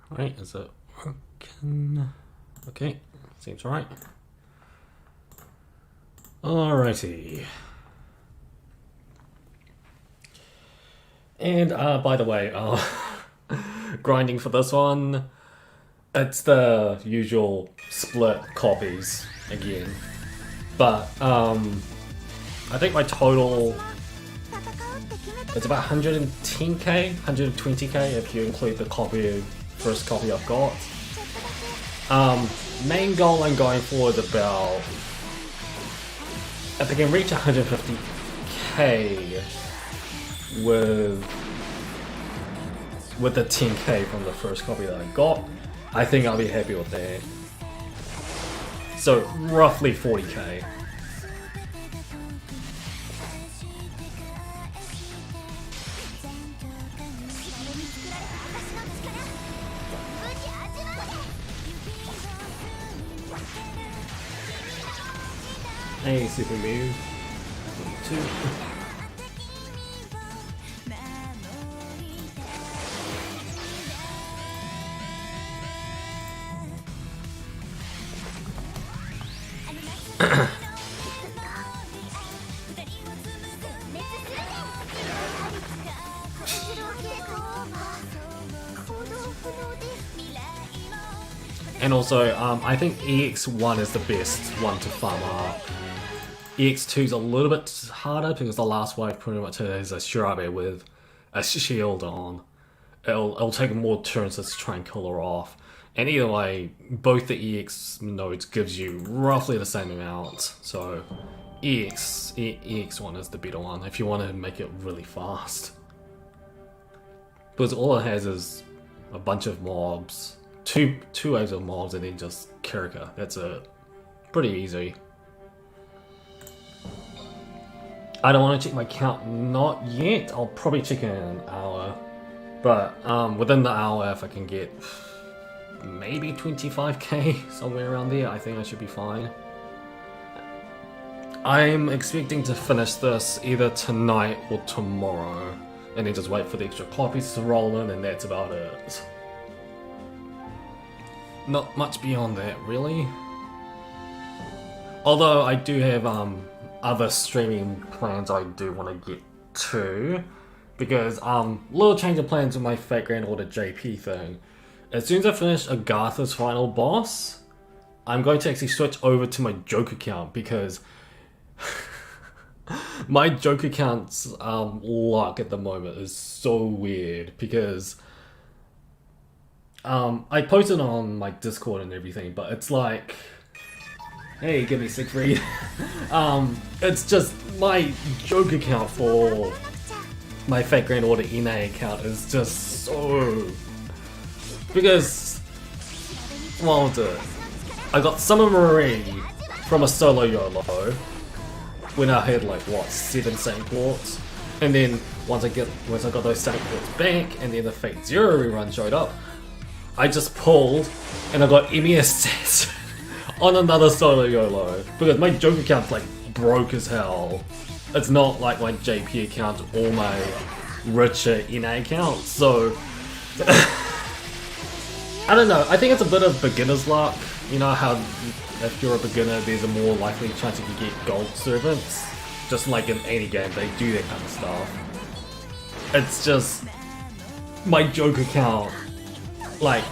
Right, is it working? Okay, seems right. Alrighty. And by the way, grinding for this one, it's the usual split copies again. But I think my total it's about 110k, 120k if you include the first copy I've got. Main goal I'm going for is about, if I can reach 150k with the 10k from the first copy that I got, I think I'll be happy with that. So roughly 40k. Hey, Symphogear. 2. And also, I think EX1 is the best one to farm up. EX2 is a little bit harder because the last wave pretty much has a Shirabe with a shield on. It'll take more turns to try and kill her off. And either way, both the EX nodes gives you roughly the same amount. So EX1 is the better one if you want to make it really fast. Because all it has is a bunch of mobs, two waves of mobs, and then just Kirika. That's it. Pretty easy. I don't want to check my count, not yet. I'll probably check in an hour. But within the hour, if I can get maybe 25k, somewhere around there, I think I should be fine. I'm expecting to finish this either tonight or tomorrow, and then just wait for the extra copies to roll in, and that's about it. Not much beyond that, really. Although I do have other streaming plans I do want to get to, because little change of plans with my Fate Grand Order JP thing. As soon as I finish Agatha's final boss, I'm going to actually switch over to my joke account, because my joke account's luck at the moment is so weird, because I posted on my Discord and everything, but it's like, hey, give me Siegfried. It's just my joke account for my Fate Grand Order NA account is just so... Because, what was it? I got Summer Marie from a solo YOLO when I had like, what, 7 Saint Quartz. And then once I got those Saint Quartz back and then the Fate Zero rerun showed up, I just pulled and I got MES on another solo YOLO, because my joke account's like broke as hell. It's not like my JP account or my richer NA account, so I don't know, I think it's a bit of beginner's luck. You know how if you're a beginner there's a more likely chance you can get gold servants, just like in any game they do that kind of stuff. It's just my joke account, like,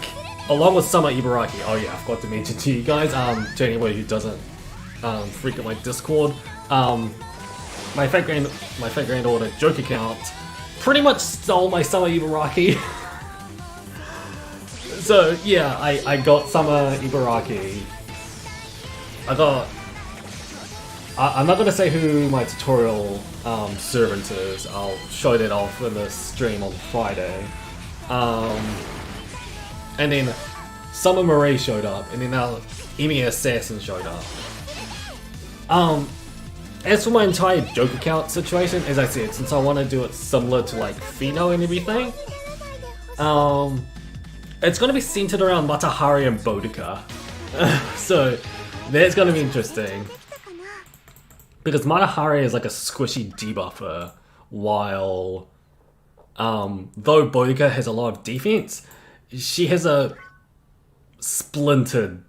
along with Summer Ibaraki, oh yeah, I forgot to mention to you guys, to anybody who doesn't frequent my Discord, my Fate Grand Order joke account pretty much stole my Summer Ibaraki. So yeah, I got Summer Ibaraki. I'm not gonna say who my tutorial servant is. I'll show that off in the stream on Friday. And then Summer Marie showed up, and then now Emi Assassin showed up. As for my entire joke account situation, as I said, since I want to do it similar to like Fino and everything, it's going to be centered around Matahari and Boudica. So that's going to be interesting. Because Matahari is like a squishy debuffer, while though Boudica has a lot of defense, she has a splintered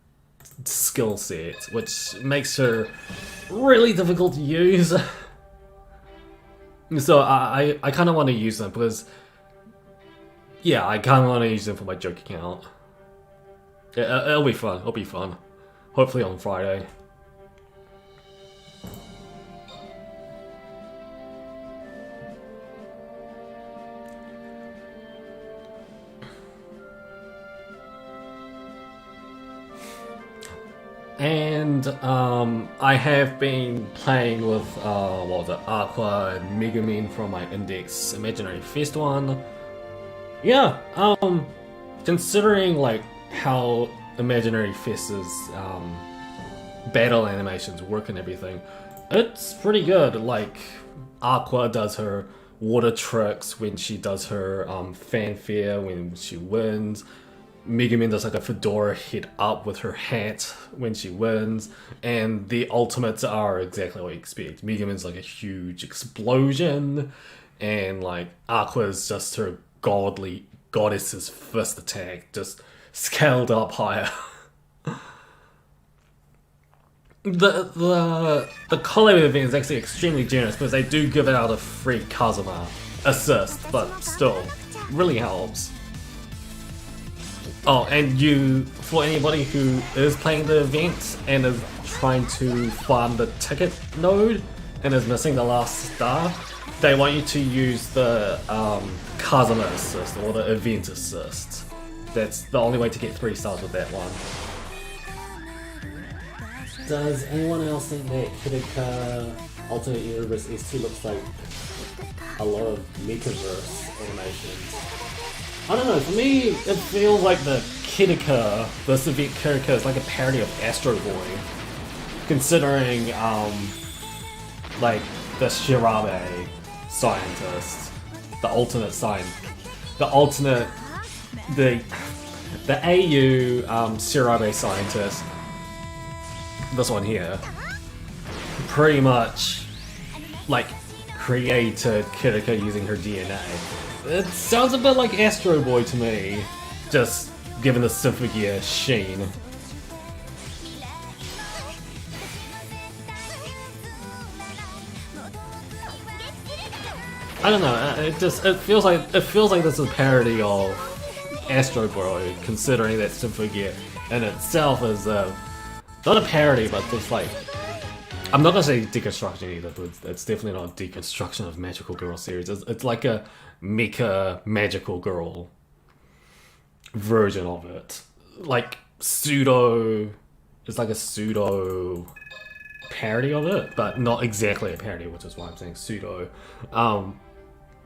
skill set, which makes her really difficult to use. So I kind of want to use them because, yeah, I kind of want to use them for my joke account. It'll be fun. It'll be fun. Hopefully on Friday. And I have been playing with what was it, Aqua and Megumin from my Index Imaginary Fest one. Yeah, considering like how Imaginary Fest's battle animations work and everything, it's pretty good. Like Aqua does her water tricks when she does her fanfare when she wins. Megumin does like a fedora head up with her hat when she wins, and the ultimates are exactly what you expect. Megumin's like a huge explosion, and like Aqua's just her goddess's fist attack, just scaled up higher. The collab event is actually extremely generous because they do give it out a free Kazuma assist, but still, really helps. Oh, and for anybody who is playing the event and is trying to farm the ticket node and is missing the last star, they want you to use the Kazuma assist or the event assist. That's the only way to get 3 stars with that one. Does anyone else think that Kitika Alternate Universe S2 looks like a lot of Mechaverse animations? I don't know, for me, it feels like the Kitika, the event Kitika is like a parody of Astro Boy. Considering, like, the Shirabe scientist, the alternate the AU Shirabe scientist, this one here, pretty much, like, created Kitika using her DNA. It sounds a bit like Astro Boy to me, just given the Symphogear sheen. I don't know. It feels like this is a parody of Astro Boy, considering that Symphogear in itself is not a parody, but just like, I'm not gonna say deconstruction either, but it's definitely not a deconstruction of Magical Girl series. It's like a mecha Magical Girl version of it. Like pseudo, it's like a pseudo parody of it, but not exactly a parody, which is why I'm saying pseudo.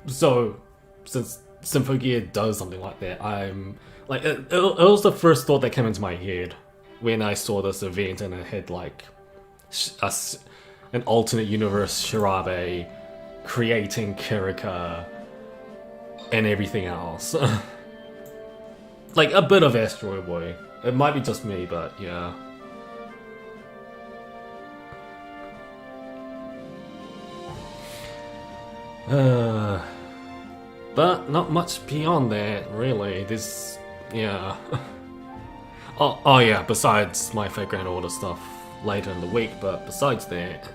So since Symphogear does something like that, I'm like, it was the first thought that came into my head when I saw this event, and it had like an alternate universe Shirabe creating Kirika and everything else. Like a bit of Astro Boy. It might be just me, but yeah. But not much beyond that, really. There's, yeah. Oh yeah, besides my Fate Grand Order stuff later in the week, but besides that,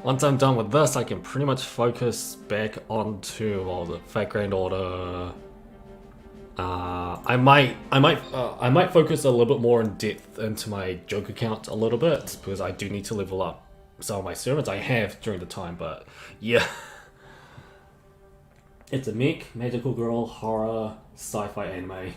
once I'm done with this, I can pretty much focus back onto the Fate Grand Order. I might focus a little bit more in depth into my joke account a little bit, because I do need to level up some of my servants. I have during the time, but yeah. It's a mech, magical girl, horror, sci-fi anime.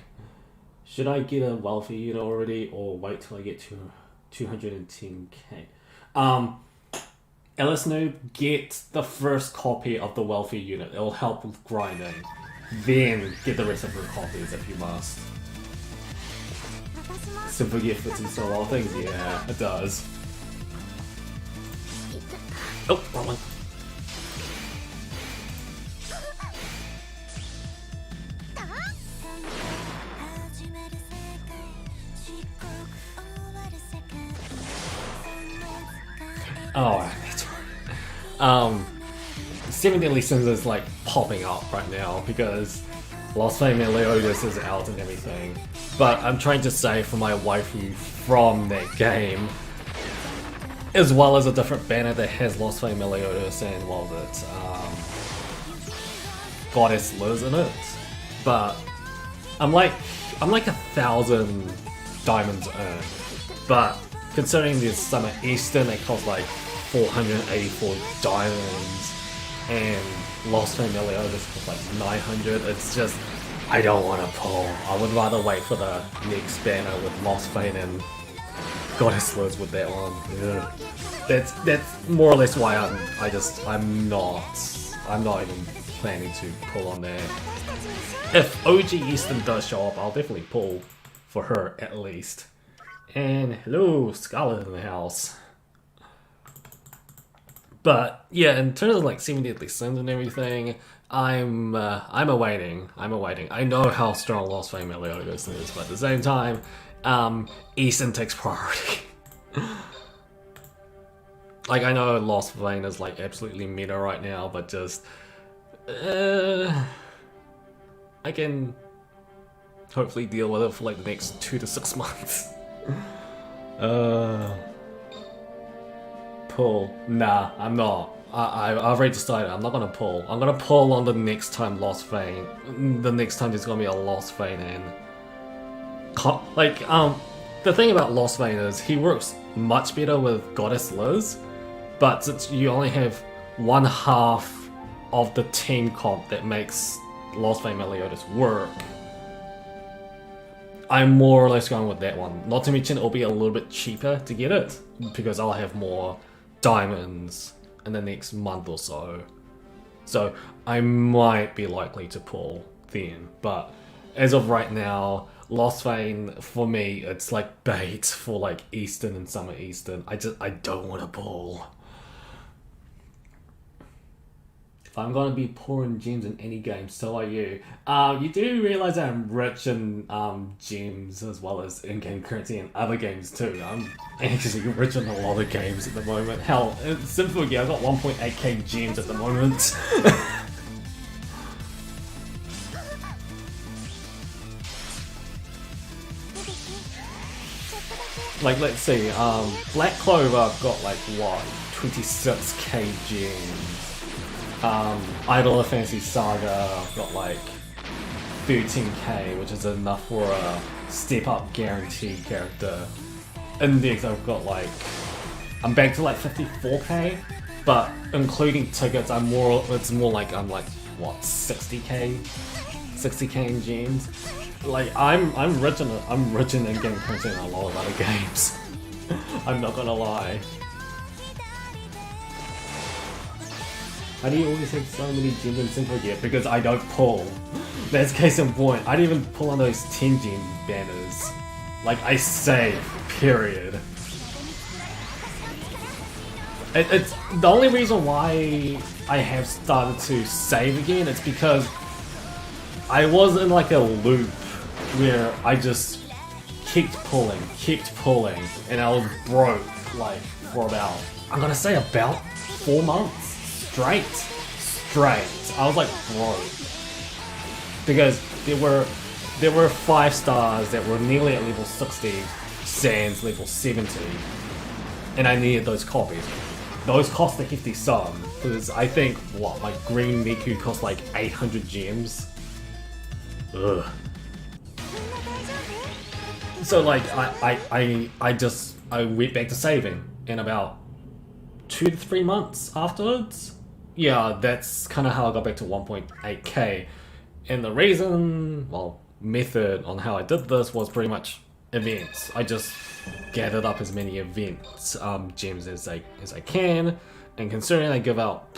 Should I get a wealthy unit already, or wait till I get to 210k? Alice Noob, get the first copy of the wealthy unit. It'll help with grinding. Then get the rest of her copies if you must. Symphogear fits into a lot of things. Yeah, it does. Oh, wrong one. Oh, that's right. Seven Deadly Sins is like popping up right now because Lost Flame Meliodas is out and everything, but I'm trying to save for my waifu from that game, as well as a different banner that has Lost Flame Meliodas and what was it, Goddess Liz in it. But I'm like 1,000 diamonds earned, but considering there's some at Eastern that cost like 484 diamonds and Lost Flame Meliodas cost like 900, it's just, I don't want to pull. I would rather wait for the next banner with Lost Flame and Goddess Liz with that one. Yeah. That's more or less why I'm not even planning to pull on that. If OG Eastern does show up, I'll definitely pull for her at least. And hello, Scarlet in the house. But yeah, in terms of like 7 Deadly Sins and everything, I'm awaiting. I know how strong Lost Flame Meliodas is, but at the same time, Eastern takes priority. Like, I know Lost Flame is like absolutely meta right now, but just I can hopefully deal with it for like the next 2 to 6 months. Pull. Nah, I'm not. I've already decided I'm not gonna pull. I'm gonna pull on the next time Lost Flame. The next time there's gonna be a Lost Flame in. Like, the thing about Lost Flame is he works much better with Goddess Liz, but since you only have one half of the team comp that makes Lost Flame Meliodas work, I'm more or less going with that one. Not to mention it'll be a little bit cheaper to get it, because I'll have more diamonds in the next month or so. So I might be likely to pull then, but as of right now, Lost Flame, for me, it's like bait for like Eastern and Summer Eastern. I don't want to pull. If I'm gonna be poor in gems in any game, so are you. You do realize that I'm rich in gems as well as in-game currency in other games too. I'm actually rich in a lot of games at the moment. Hell, in Symphogear, I've got 1.8k gems at the moment. Like, let's see, Black Clover, I've got like, what, 26k gems. Idol of Fantasy Saga, I've got like 13k, which is enough for a step up guaranteed character. Index, I've got like, I'm back to like 54k, but including tickets, it's more like, I'm like, what, 60k in gems. Like, I'm rich in in-game currency in a lot of other games. I'm not gonna lie. How do you always have so many gems in Symphogear? Because I don't pull. That's case in point. I didn't even pull on those 10 gem banners. Like, I save, period. It's the only reason why I have started to save again, it's because I was in like a loop where I just kept pulling, and I was broke like for about, I'm gonna say about 4 months straight. I was like broke because there were 5 stars that were nearly at level 60, Sans level 70, and I needed those copies. Those cost a hefty sum because I think what, like Green Miku cost like 800 gems. Ugh. So like I went back to saving in about 2 to 3 months afterwards. Yeah, that's kind of how I got back to 1.8k. And the reason, well, method on how I did this was pretty much events. I just gathered up as many events gems as I can, and considering I give out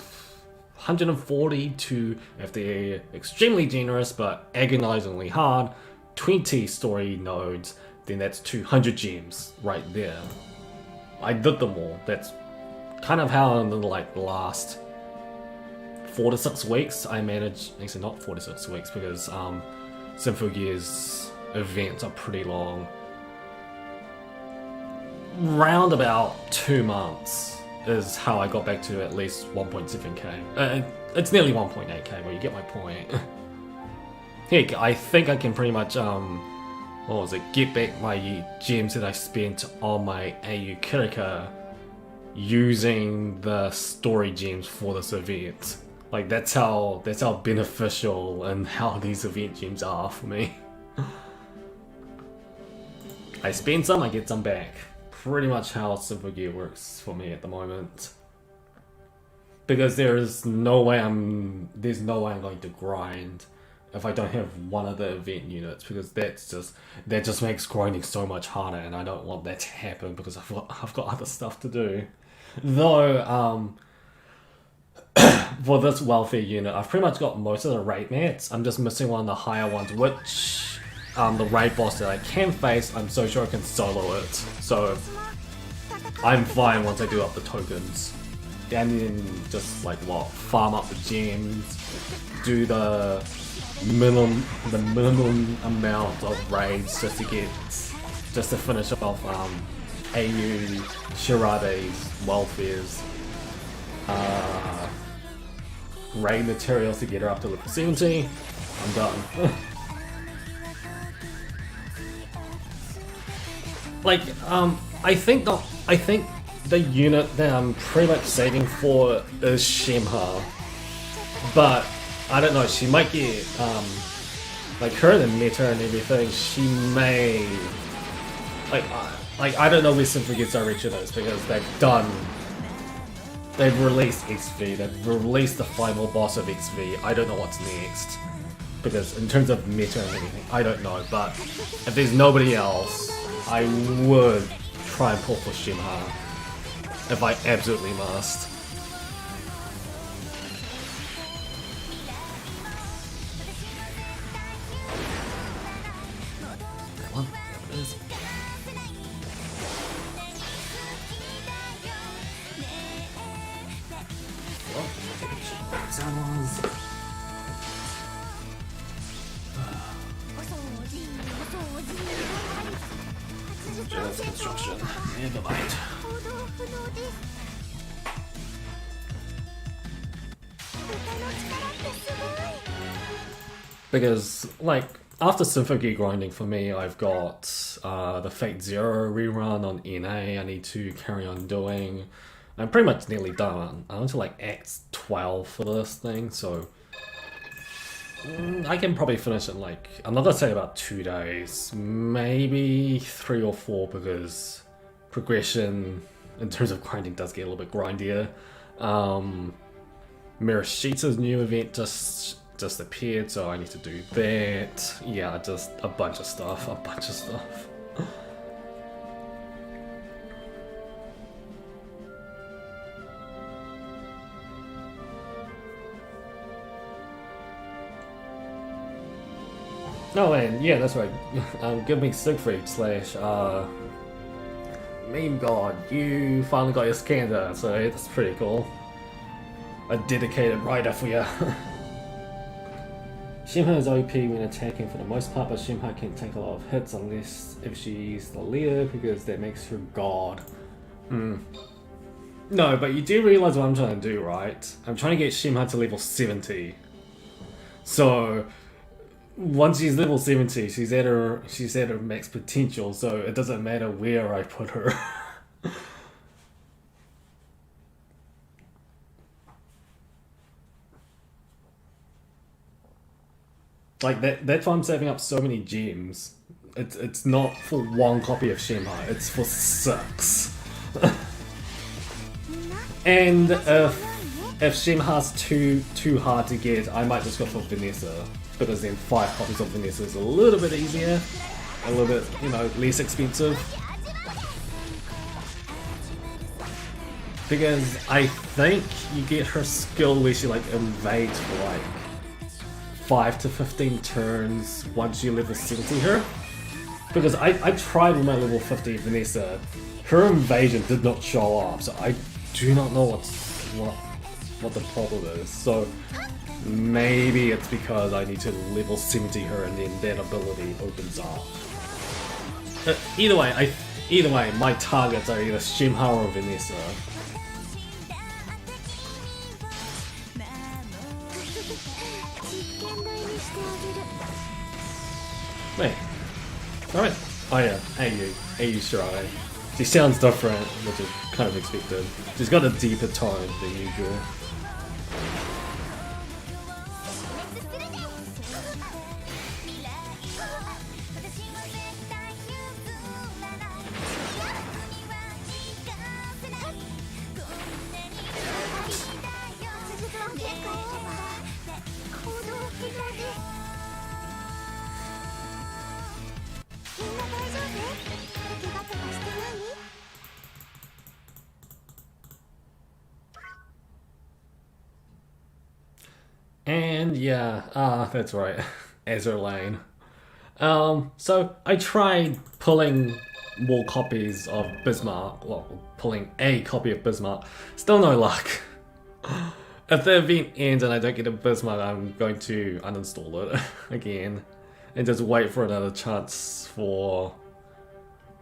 140 to, if they're extremely generous but agonizingly hard, 20 story nodes, then that's 200 gems right there. I did them all. That's kind of how in the like last 4 to 6 weeks I managed, actually not 4 to 6 weeks because Symphogear's events are pretty long. Round about 2 months is how I got back to at least 1.7k. It's nearly 1.8k, but you get my point. Heck, I think I can pretty much what was it? Get back my gems that I spent on my AU character using the story gems for this event. Like that's how beneficial and how these event gems are for me. I spend some, I get some back. Pretty much how Symphogear works for me at the moment. Because there's no way I'm going to grind if I don't have one of the event units, because that just makes grinding so much harder, and I don't want that to happen because I've got other stuff to do. Though for this welfare unit, I've pretty much got most of the raid mats. I'm just missing one of the higher ones, which the raid boss that I can face, I'm so sure I can solo it. So I'm fine once I do up the tokens. And then just like farm up the gems, do the minimum amount of raids just to finish off AU Shirade's welfares. Raid materials to get her up to level 70. I'm done. Like I think the unit that I'm pretty much saving for is Shemha, but I don't know, she might get like her in the meta and everything, she may like I don't know where Symphogear's direction is, because they've released XV, they've released the final boss of XV. I don't know what's next, because in terms of meta and everything, I don't know, but if there's nobody else, I would try and pull for Shemha if I absolutely must. That one, there it is. Well, that sound was. Just construction. Never mind. Because, like, after Symphogear grinding for me, I've got the Fate Zero rerun on NA I need to carry on doing. I'm pretty much nearly done. I'm to like Act 12 for this thing, so I can probably finish it like, I'm not gonna say about 2 days, maybe 3 or 4, because progression in terms of grinding does get a little bit grindier. Mirashita's new event just appeared, so I need to do that. Yeah, just a bunch of stuff. Oh, and yeah, that's right. Give me Siegfried slash meme god. You finally got your scanner, so that's pretty cool. A dedicated rider for you. Shemha is OP when attacking for the most part, but Shemha can't take a lot of hits unless if she's the leader, because that makes her god. No, but you do realize what I'm trying to do, right? I'm trying to get Shemha to level 70. So once she's level 70, she's at her max potential, so it doesn't matter where I put her. Like that's why I'm saving up so many gems. It's not for one copy of Shemha, it's for 6. And if Shemha's too hard to get, I might just go for Vanessa, because then 5 copies of Vanessa is a little bit easier, a little bit, you know, less expensive. Because I think you get her skill where she like invades for like 5 to 15 turns once you level 70 her. Because I tried with my level 50 Vanessa, her invasion did not show up, so I do not know what the problem is. So maybe it's because I need to level 70 her and then that ability opens up. Either way, my targets are either Shemha or Vanessa. Wait. Alright. Oh yeah, AU Shirai. She sounds different, which is kind of expected. She's got a deeper tone than usual. And yeah, that's right, Azur Lane. So I tried pulling more copies of Bismarck, well, pulling a copy of Bismarck, still no luck. If the event ends and I don't get a Bismarck, I'm going to uninstall it again and just wait for another chance for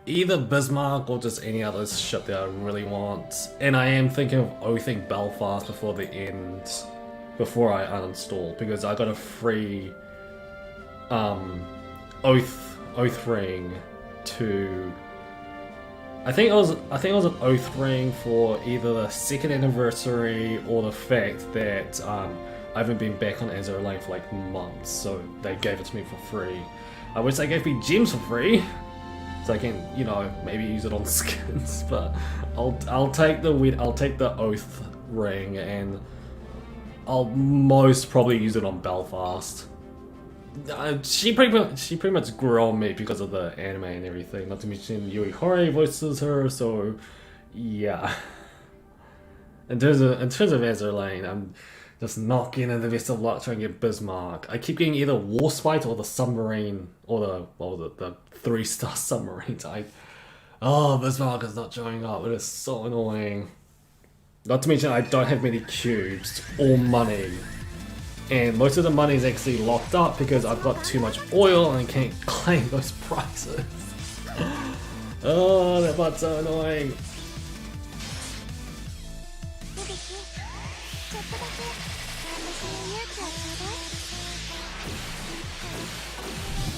either Bismarck or just any other shit that I really want. And I am thinking of oathing Belfast before the end, before I uninstall, because I got a free oath ring to. I think it was an oath ring for either the 2nd anniversary or the fact that I haven't been back on Azur Lane for like months, so they gave it to me for free. I wish they gave me gems for free, so I can, you know, maybe use it on skins. But I'll take the oath ring, and I'll most probably use it on Belfast. She pretty much grew on me because of the anime and everything. Not to mention Yui Horii voices her, so yeah. In terms of Azur Lane, I'm just not getting the best of luck trying to get Bismarck. I keep getting either Warspite or the submarine, or the 3-star submarines. Bismarck is not showing up. It is so annoying. Not to mention I don't have many cubes or money. And most of the money is actually locked up because I've got too much oil and can't claim those prices. Oh, that part's so annoying.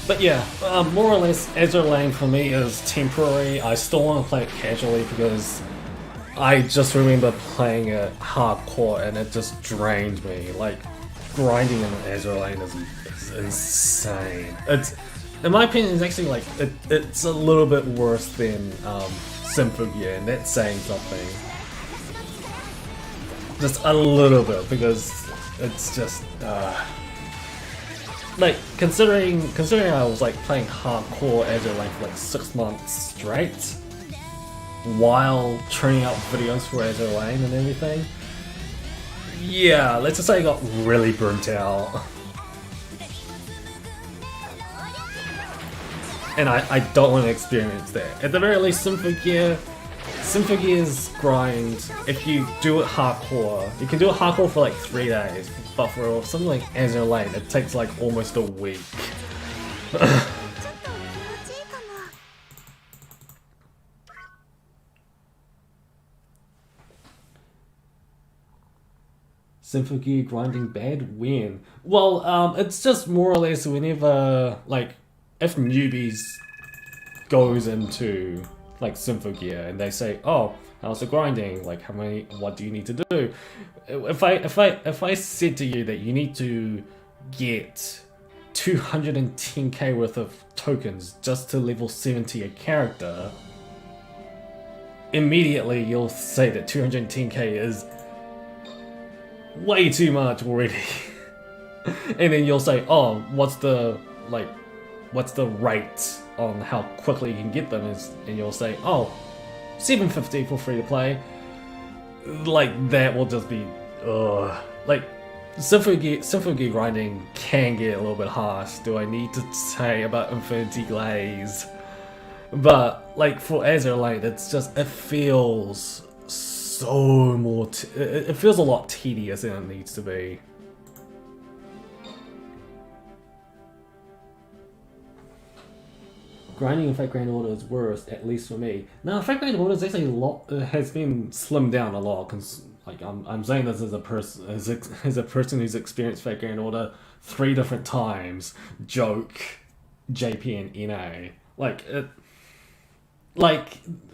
But yeah, more or less, Azur Lane for me is temporary. I still want to play it casually because I just remember playing it hardcore and it just drained me. Like, grinding in Azur Lane is insane. It's, in my opinion, it's actually like it's a little bit worse than Symphogear, and that's saying something. Just a little bit, because it's just like considering I was like playing hardcore Azur Lane for like 6 months straight while churning out videos for Azur Lane and everything. Yeah, let's just say I got really burnt out. And I don't want to experience that. At the very least, Symphogear's grind, if you do it hardcore, you can do it hardcore for like 3 days, but for something like Azur Lane, it takes like almost a week. Symphogear grinding bad? When? Well, it's just more or less whenever, like, if newbies goes into, like, Symphogear and they say, oh, how's the grinding? Like, what do you need to do? If I said to you that you need to get 210k worth of tokens just to level 70 a character, immediately you'll say that 210k is way too much already. And then you'll say, oh, what's the rate on how quickly you can get them is, and you'll say, oh, 750 for free to play. Like, that will just be like, Symphogear grinding can get a little bit harsh. Do I need to say about Infinity Glaze? But like for Azur Lane, it's just, it feels so more it feels a lot tedious than it needs to be. Grinding in Fate Grand Order is worse, at least for me. Now, Fate Grand Order is actually has been slimmed down a lot Like I'm saying this as a person as a person who's experienced Fate Grand Order 3 different times. Joke, JP and NA. Like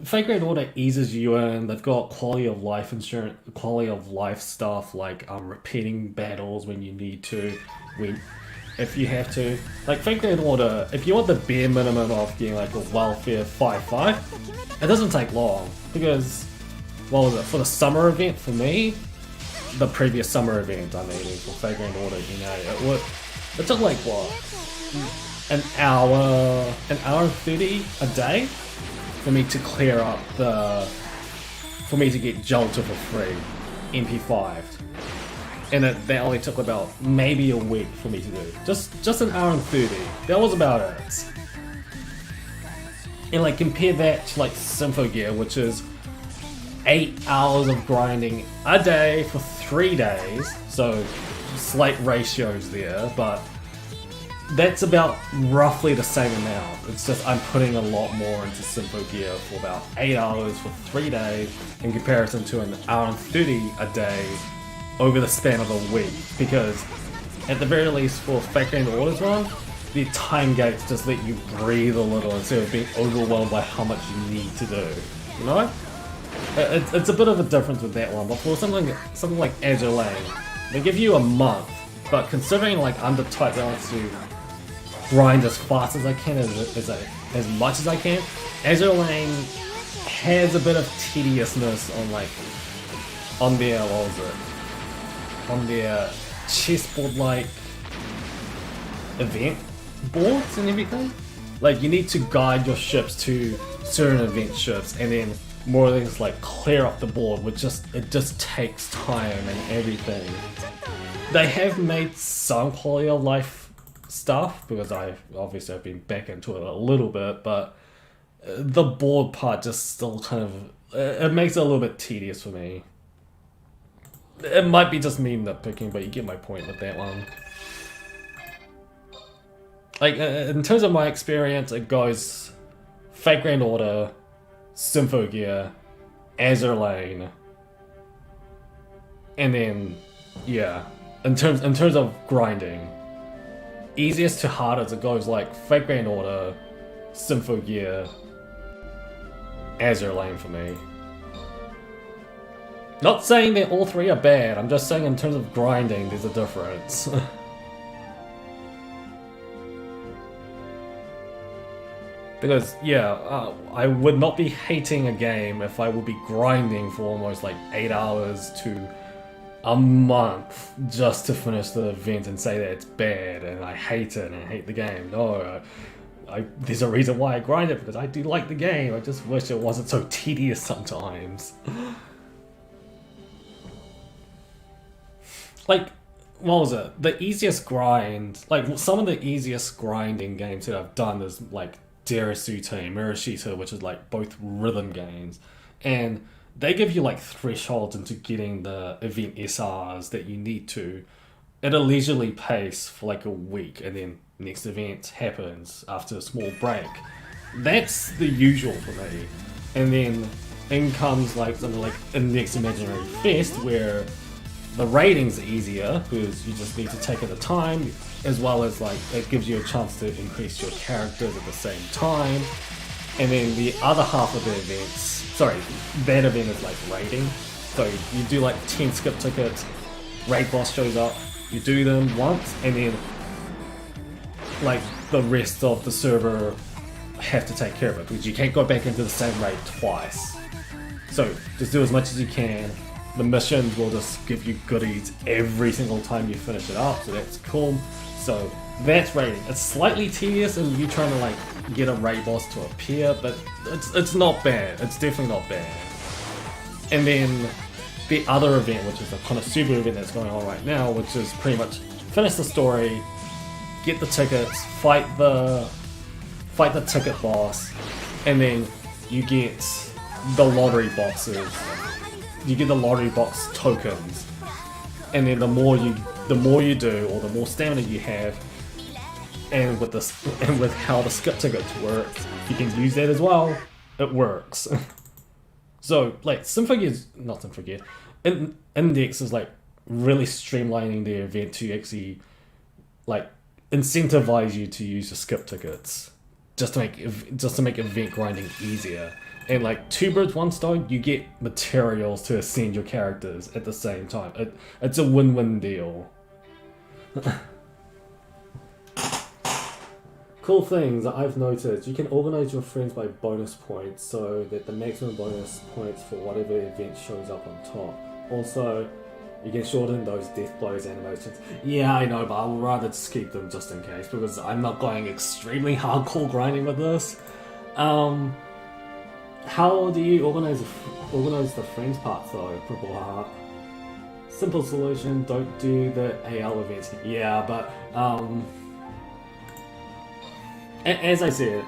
Fate Grand Order eases you in. They've got quality of life insurance, quality of life stuff like repeating battles when you need to, if you have to. Like Fate Grand Order, if you want the bare minimum of getting like a welfare 5-5, it doesn't take long because what was it for the summer event for me? The previous summer event I mean for Fate Grand Order, it took like what an hour and 30 a day for me to clear up for me to get Jolter for free, MP5. And that only took about maybe a week for me to do. Just an hour and 30. That was about it. And like compare that to like Symphogear, which is 8 hours of grinding a day for 3 days. So slight ratios there, but that's about roughly the same amount. It's just I'm putting a lot more into Symphogear for about 8 hours for 3 days in comparison to an hour and 30 a day over the span of a week. Because at the very least for Fate Grand Orders run, the time gates just let you breathe a little instead of being overwhelmed by how much you need to do. You know? It's a bit of a difference with that one, but for something like Azure Lane, they give you a month, but considering like I'm the type that wants to grind as fast as I can, as much as I can, Azure Lane has a bit of tediousness on their chessboard like event boards and everything. Like you need to guide your ships to certain event ships and then more or less like clear up the board, which it just takes time and everything. They have made some quality of life stuff because I've been back into it a little bit, but the board part just still kind of it makes it a little bit tedious for me. It might be just me nitpicking, but you get my point with that one. Like in terms of my experience, it goes Fate Grand Order, Symphogear, Azure Lane, and then yeah, in terms of grinding, easiest to hardest it goes like Fate Grand Order, Symphogear, Azure Lane for me. Not saying that all 3 are bad, I'm just saying in terms of grinding there's a difference. Because, yeah, I would not be hating a game if I would be grinding for almost like 8 hours to a month just to finish the event and say that it's bad and I hate it and I hate the game. No, there's a reason why I grind it, because I do like the game. I just wish it wasn't so tedious sometimes. Like, what was it? The easiest grind, like some of the easiest grinding games that I've done is like Derasute and Murashita, which is like both rhythm games, and they give you like thresholds into getting the event SRs that you need to at a leisurely pace for like a week, and then next event happens after a small break. That's the usual for me. And then in comes like something like Index Imaginary Fest, where the ratings are easier because you just need to take it a time, as well as like it gives you a chance to increase your characters at the same time. And then the other half of the events, that event is like raiding. So you do like 10 skip tickets, raid boss shows up, you do them once, and then like the rest of the server have to take care of it because you can't go back into the same raid twice. So just do as much as you can. The missions will just give you goodies every single time you finish it up, so that's cool. So that's raiding. It's slightly tedious and you trying to like get a raid boss to appear, but it's not bad. It's definitely not bad. And then the other event, which is the kind of super event that's going on right now, which is pretty much finish the story, get the tickets, fight the ticket boss, and then you get the lottery boxes. You get the lottery box tokens, and then the more you do, or the more stamina you have, and with how the skip tickets work, you can use that as well. It works. So like Symphogear, Index is like really streamlining the event to actually like incentivize you to use the skip tickets just to make event grinding easier. And like two birds one stone, you get materials to ascend your characters at the same time. It's a win-win deal. Cool things that I've noticed: you can organize your friends by bonus points so that the maximum bonus points for whatever event shows up on top. Also, you can shorten those death blows animations. Yeah, I know, but I would rather just keep them just in case because I'm not going extremely hardcore grinding with this. How do you organize the friends part though, Purple Heart? Simple solution: don't do the AL events. Yeah, but as I said,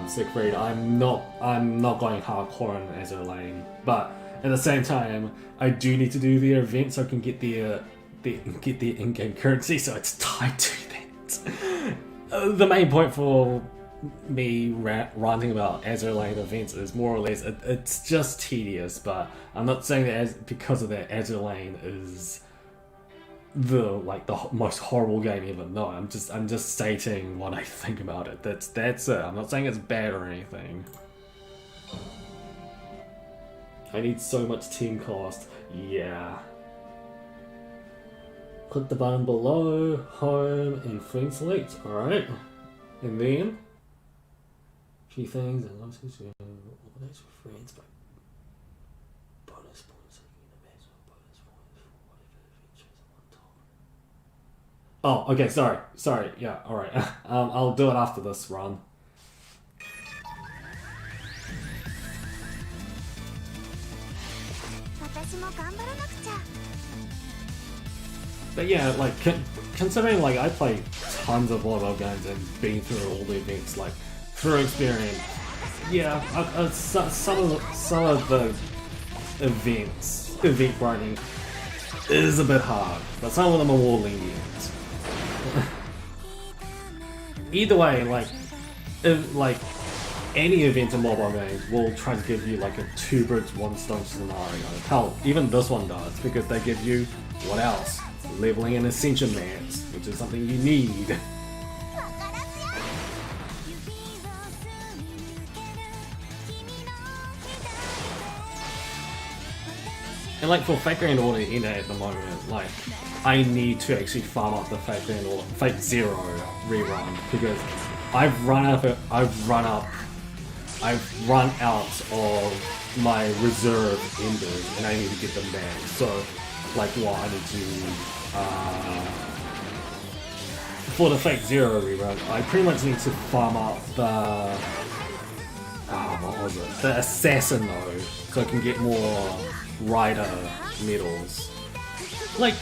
Siegfried, I'm not going hardcore in Azure Lane, but at the same time, I do need to do the event so I can get the in-game currency, so it's tied to that. The main point for me ranting about Azure Lane events is more or less it's just tedious, but I'm not saying that because of that Azure Lane is the most horrible game ever. No, I'm just stating what I think about it. That's it. I'm not saying it's bad or anything. I need so much team cost. Yeah. Click the button below, home, and friend select. Alright. And then few things and lots of organize your friends by bonus points. Bonus points for whatever features on top. Oh, okay, sorry, yeah, alright. I'll do it after this run. But yeah, like, considering like I play tons of volleyball games and been through all the events, like, through experience, yeah, some of the event grinding is a bit hard, but some of them are more lenient. Either way, like any event in mobile games will try to give you like a two birds one stone scenario. Hell, even this one does, because they give you what else? Leveling and ascension mats, which is something you need. And like for Fake Grand Order in at the moment, like I need to actually farm up the Fake Grand Order, Fake Zero rerun, because I've run out of my reserve enders and I need to get them back. So like what I need to for the Fake Zero rerun, I pretty much need to farm up the what was it? The Assassin though, so I can get more Rider medals. Like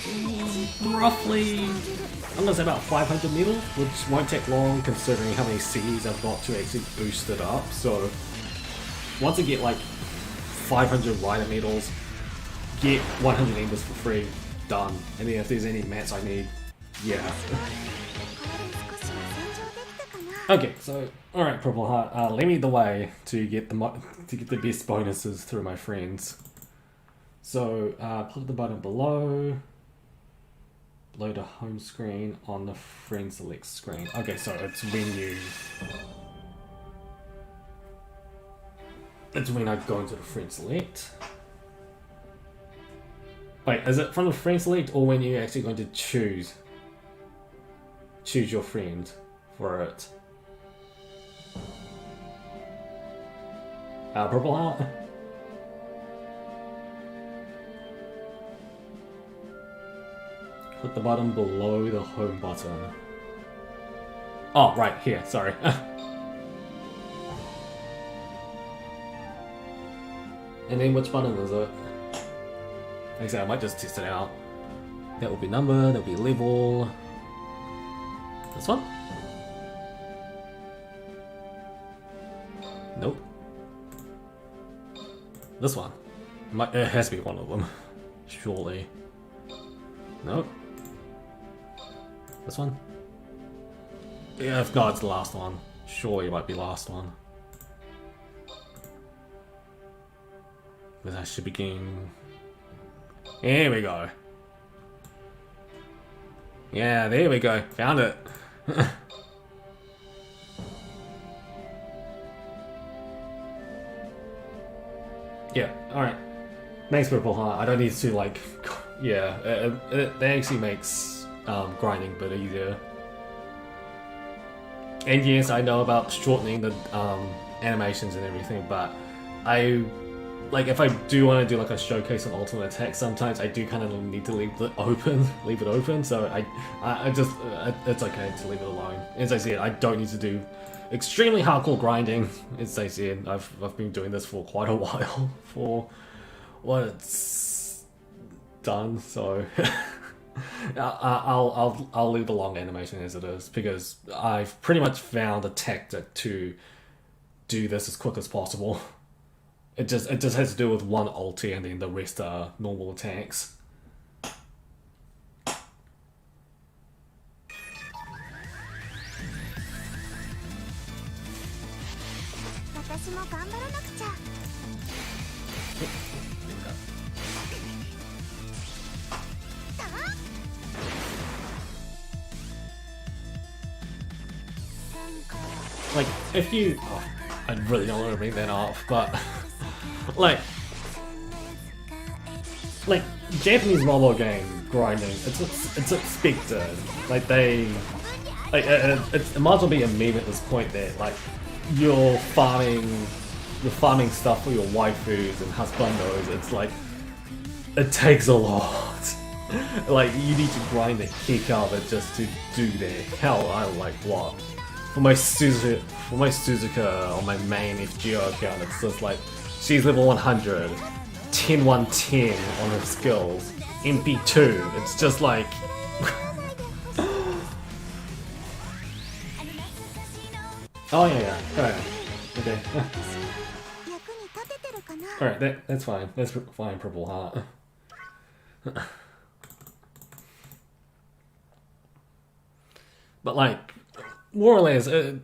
roughly, I'm gonna say about 500 medals, which won't take long considering how many Cs I've got to actually boost it up. So once I get like 500 Rider medals, get 100 embers for free, done. And then if there's any mats I need, yeah. Okay, so alright, Purple Heart, lead me the way to get the best bonuses through my friends. So click the button below the home screen on the friend select screen. Okay, so it's when I go into the friend select. Wait, is it from the friend select or when you're actually going to choose your friend for it? Purple Heart? Click the button below the home button. Oh, right, here, sorry. And then which button is it? Like I said, I might just test it out. That will be number, that will be level. This one? Nope. This one. It has to be one of them. Surely. Nope. This one? Yeah, if not, it's the last one. Surely it might be last one. Because I should be getting Here we go. Yeah, there we go. Found it. Yeah, alright. Thanks, Purple Heart. I don't need to, like... Yeah, that actually makes grinding a bit easier. And yes, I know about shortening the animations and everything, but like if I do want to do like a showcase on ultimate attack, sometimes I do kind of need to leave it open. So I just it's okay to leave it alone. As I said, I don't need to do extremely hardcore grinding. As I said, I've been doing this for quite a while for what it's done. So I'll leave the long animation as it is, because I've pretty much found a tactic to do this as quick as possible. It just has to do with one ulti and then the rest are normal attacks. Like, if you... Oh, I really don't want to bring that up, but... like Japanese mobile game grinding, it's expected. Like they... Like, it might as well be a meme at this point that, like, you're farming stuff for your waifus and husbandos. It's like... It takes a lot. Like, you need to grind the heck out of it just to do that. Hell, I like what? For my Suzuka on my main FGO account, it's just like, she's level 100, 10-1-10 on her skills, MP2, it's just like... Oh yeah, alright, okay. Alright, that's fine, Purple Heart. But like, more or less, I'm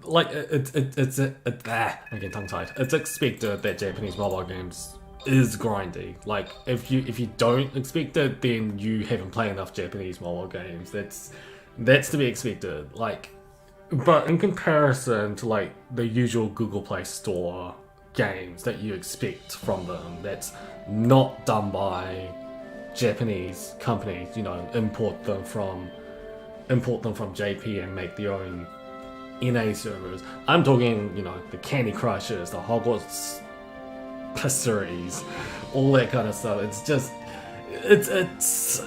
getting tongue-tied. It's expected that Japanese mobile games is grindy. Like, if you don't expect it, then you haven't played enough Japanese mobile games. That's to be expected. Like, but in comparison to like the usual Google Play Store games that you expect from them, that's not done by Japanese companies. You know, import them from JP and make their own NA servers. I'm talking, you know, the Candy Crushes, the Hogwarts series, all that kind of stuff. It's just, it's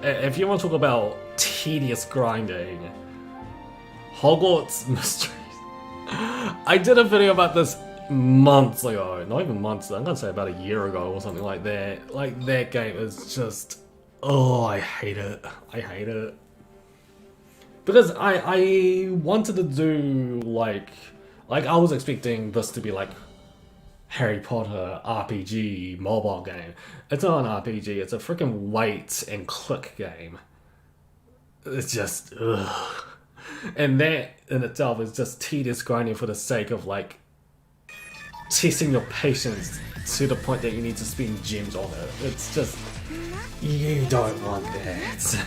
if you want to talk about tedious grinding, Hogwarts Mysteries. I did a video about this months ago, not even months, I'm gonna say about a year ago or something like that. Like, that game is just, oh, I hate it. I hate it. Because I wanted to do like I was expecting this to be like Harry Potter RPG mobile game. It's not an RPG, it's a freaking wait and click game. It's just, ugh. And that in itself is just tedious grinding for the sake of like testing your patience to the point that you need to spend gems on it. It's just, you don't want that.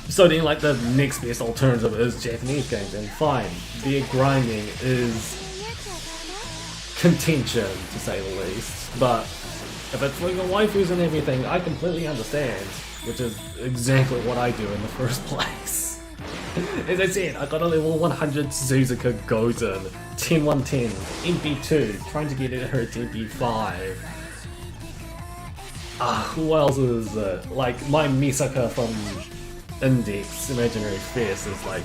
So then, like, the next best alternative is Japanese games, and fine, their grinding is contention, to say the least. But if it's for your waifus and everything, I completely understand, which is exactly what I do in the first place. As I said, I got a level 100 Suzuka Gozen, 10-1-10, MP2, trying to get her to MP5. Who else is it? Like, my Misaka from Index, Imaginary Fierce, is like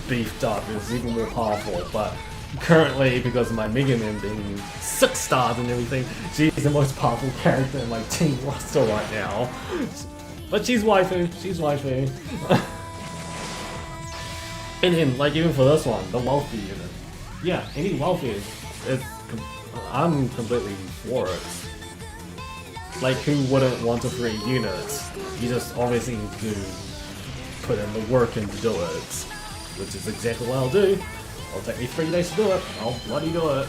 beefed up, is even more powerful, but currently, because of my Mega Man being 6 stars and everything, she's the most powerful character in my team roster right now. But she's waifu, and then, like, even for this one, the wealthy unit. Yeah, any wealthy I'm completely for it. Like, who wouldn't want a free unit? You just obviously need to put in the work in to do it, which is exactly what I'll do. It'll take me 3 days to do it. I'll bloody do it.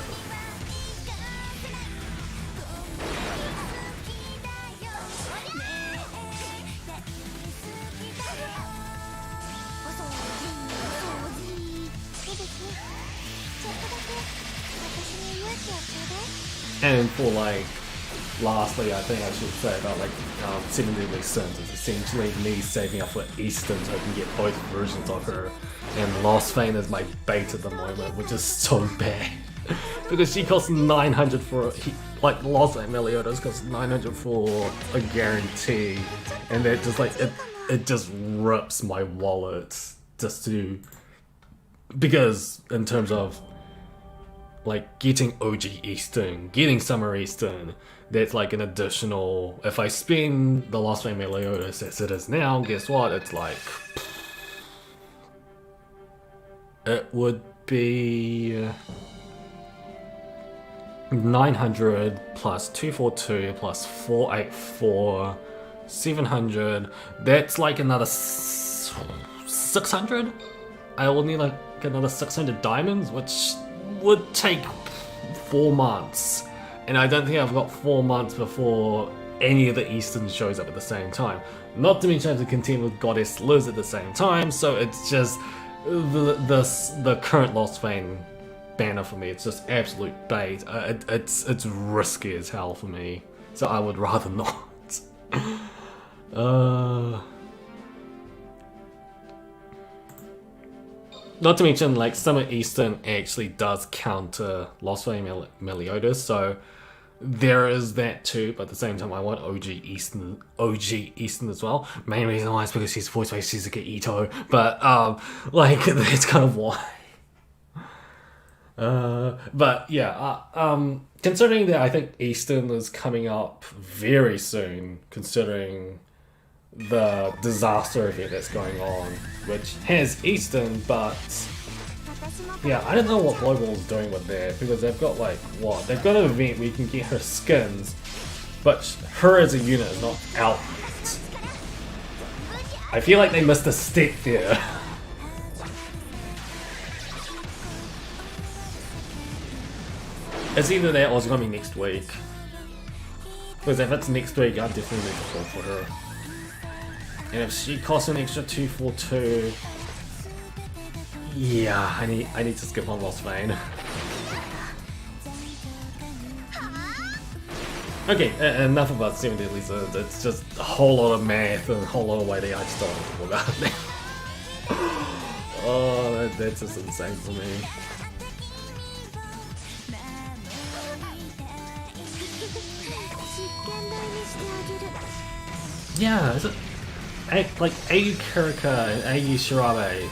And for like, lastly, I think I should say about like Seven Deadly Sins is essentially me saving up for Eastern so I can get both versions of her. And Lost Vein is my bait at the moment, which is so bad. Because she costs 900 for, like Lost Vein Meliodas costs 900 for a guarantee. And that just like, it just rips my wallet just to, because in terms of like getting OG Eastern, getting Summer Eastern, that's like an additional, if I spend the Lost Vein Meliodas as it is now, guess what, it's like, it would be 900 plus 242 plus 484, 700, that's like another 600? I will need like another 600 diamonds, which would take 4 months. And I don't think I've got 4 months before any of the Eastern shows up at the same time. Not to mention I have to contend with Goddess Liz at the same time, so it's just the current Lost Vein banner for me. It's just absolute bait. It's risky as hell for me, so I would rather not. Not to mention, like, Summer Eastern actually does counter Lost Vein Meliodas, so there is that too, but at the same time I want OG Eastern as well. Main reason why is because she's voiced by Shizuka Ito, but like, that's kind of why. But yeah, considering that I think Eastern is coming up very soon, considering the disaster event that's going on, which has Eastern, but yeah, I don't know what Global is doing with that, because they've got like, what? They've got an event where you can get her skins, but her as a unit is not out yet. I feel like they missed a step there. It's either that or it's gonna be next week. Because if it's next week, I'll definitely need to call for her. And if she costs an extra 242, yeah, I need to skip on Lost Vein. Okay, enough about 7 Deadly Sins. It's just a whole lot of math and a whole lot of waiting. I just don't want to talk about it now. Oh, that's just insane for me. Yeah, is it? Like AU Kirika and AU Shirabe,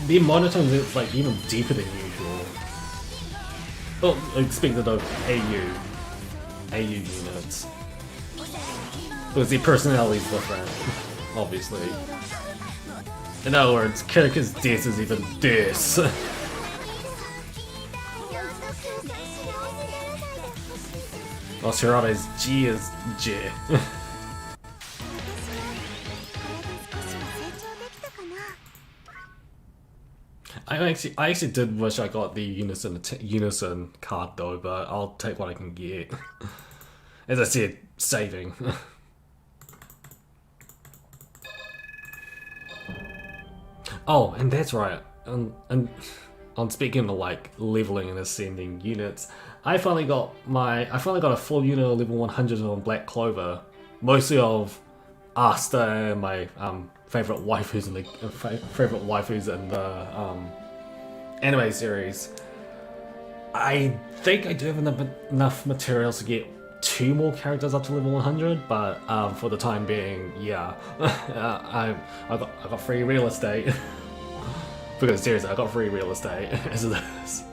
their monotones is like even deeper than usual. Well, expected of AU units. Because their personality is different, obviously. In other words, Kirika's death is even death. While Shirabe's G is J. I actually did wish I got the Unison card though, but I'll take what I can get. As I said, saving. Oh, and that's right. And on speaking of like leveling and ascending units, I finally got a full unit of level 100 on Black Clover, mostly of Asta and my favorite waifus in the anime series. I think I do have enough materials to get 2 more characters up to level 100, but for the time being, yeah, I got free real estate. Because seriously, I got free real estate as it is.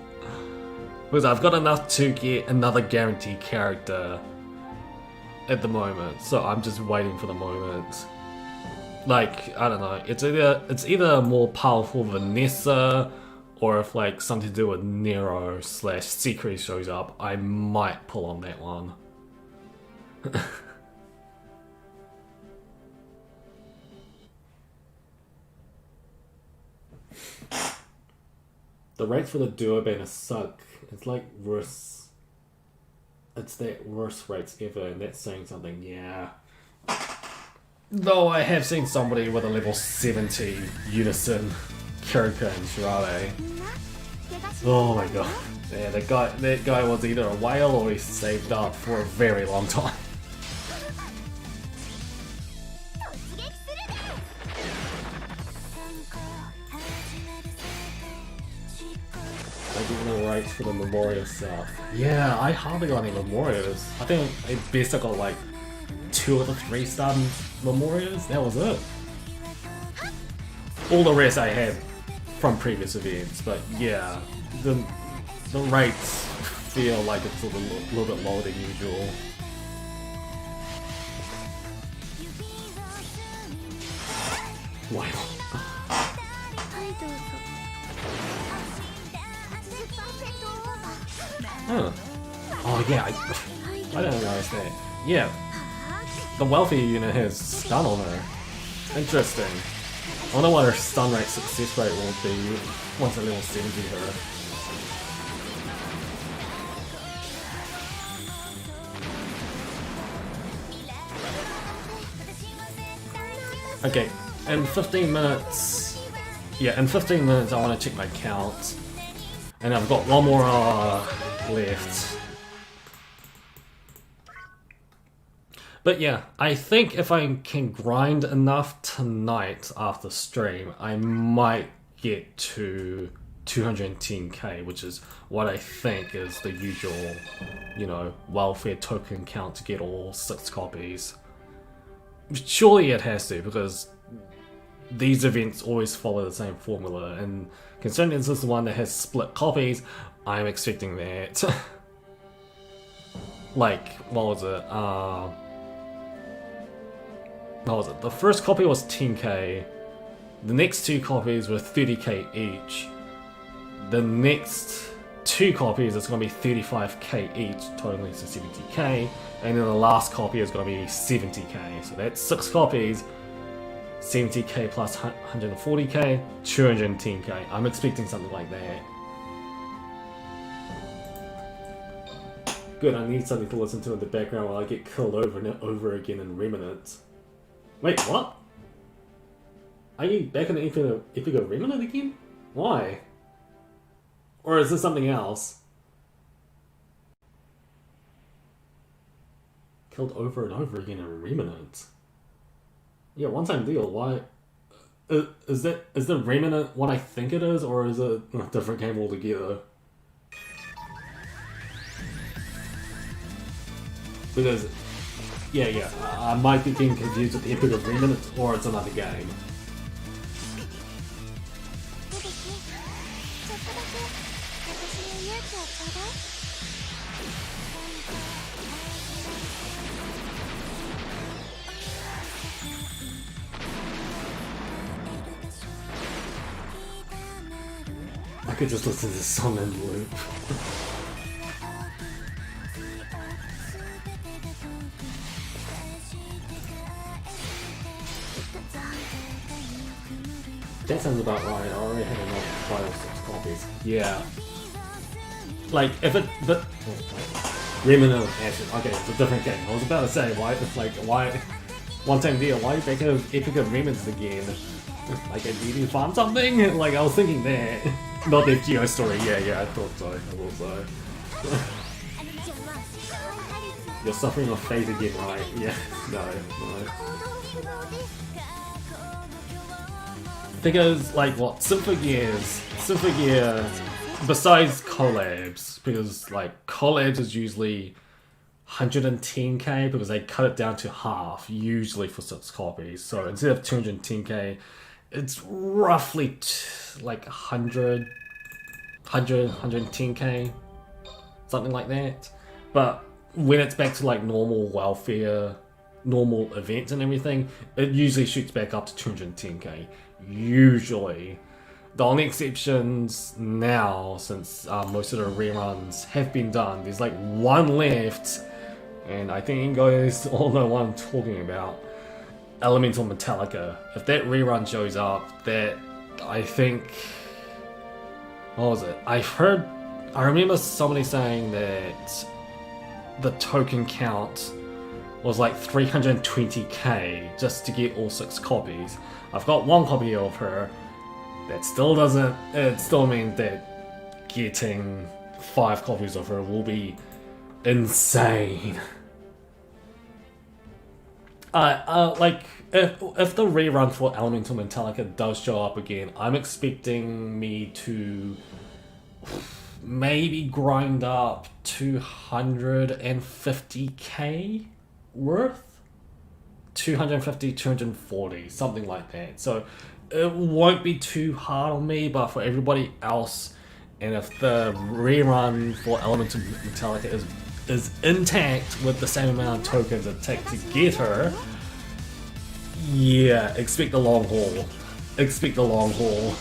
Because I've got enough to get another guaranteed character at the moment, so I'm just waiting for the moment. Like, I don't know, it's either a more powerful Vanessa, or if like something to do with Nero / Secret shows up, I might pull on that one. The rates for the duo banner suck. It's like worse. It's that worst rates ever, and that's saying something, yeah. Though I have seen somebody with a level 70 Unison, Kirika and Shirabe. Oh my god. Yeah, that guy was either a whale or he saved up for a very long time. I give no rights for the memorial stuff. Yeah, I hardly got any memorials. I think I basically got like 2 of the 3 star memorials. That was it. All the rest I had from previous events, but yeah, the rates feel like it's a little bit lower than usual. Wow. Huh. Oh yeah, I didn't realize that. Yeah, the wealthy unit has stun on her. Interesting. I wonder what her stun rate success rate will be once I level 70 her. Okay, in 15 minutes... Yeah, in 15 minutes I want to check my count. And I've got one more left. But yeah, I think if I can grind enough tonight after stream, I might get to 210k, which is what I think is the usual, you know, welfare token count to get all 6 copies. Surely it has to, because these events always follow the same formula, and considering this is the one that has split copies, I'm expecting that. Like, what was it? What was it? The first copy was 10k, the next 2 copies were 30k each, the next 2 copies is going to be 35k each, totaling to 70k, and then the last copy is going to be 70k, so that's 6 copies, 70k plus 140k, 210k. I'm expecting something like that. Good, I need something to listen to in the background while I get killed over and over again in Remnant. Wait, what? Are you back in the Epic of Remnant again? Why? Or is this something else? Killed over and over again in Remnant. Yeah, one-time deal. Why? Is the Remnant what I think it is, or is it a different game altogether? Because, yeah, I might be getting confused with the Epic of Remnant, or it's another game. I could just listen to this song in loop. That sounds about right. I already had enough 5 or 6 copies. Yeah. Like, if it... But... Remnant Ashen. Okay, it's a different game. I was about to say, why... Like, why... One time deal, why make an Epic of Remnants again? Like, did you find something? Like, I was thinking that. Not the Geo story. Yeah, I thought so. You're suffering of fate again, right? Yeah. No. Because, like, what? Symphogear, besides collabs, because, like, collabs is usually 110k, because they cut it down to half, usually for 6 copies. So instead of 210k, it's roughly like 110k, something like that. But when it's back to like normal welfare, normal events and everything, it usually shoots back up to 210k. Usually. The only exceptions now, since most of the reruns have been done, there's like one left, and I think you guys all know what I'm talking about. Elemental Metallica. If that rerun shows up, that I think... What was it? I remember somebody saying that the token count was like 320k just to get all 6 copies. I've got 1 copy of her. That still doesn't... It still means that getting 5 copies of her will be insane. Like, if the rerun for Elemental Metallica does show up again, I'm expecting me to maybe grind up 250k worth? 250, 240, something like that. So it won't be too hard on me, but for everybody else, and if the rerun for Elemental Metallica is intact with the same amount of tokens it takes to get her, yeah, expect the long haul. Expect the long haul.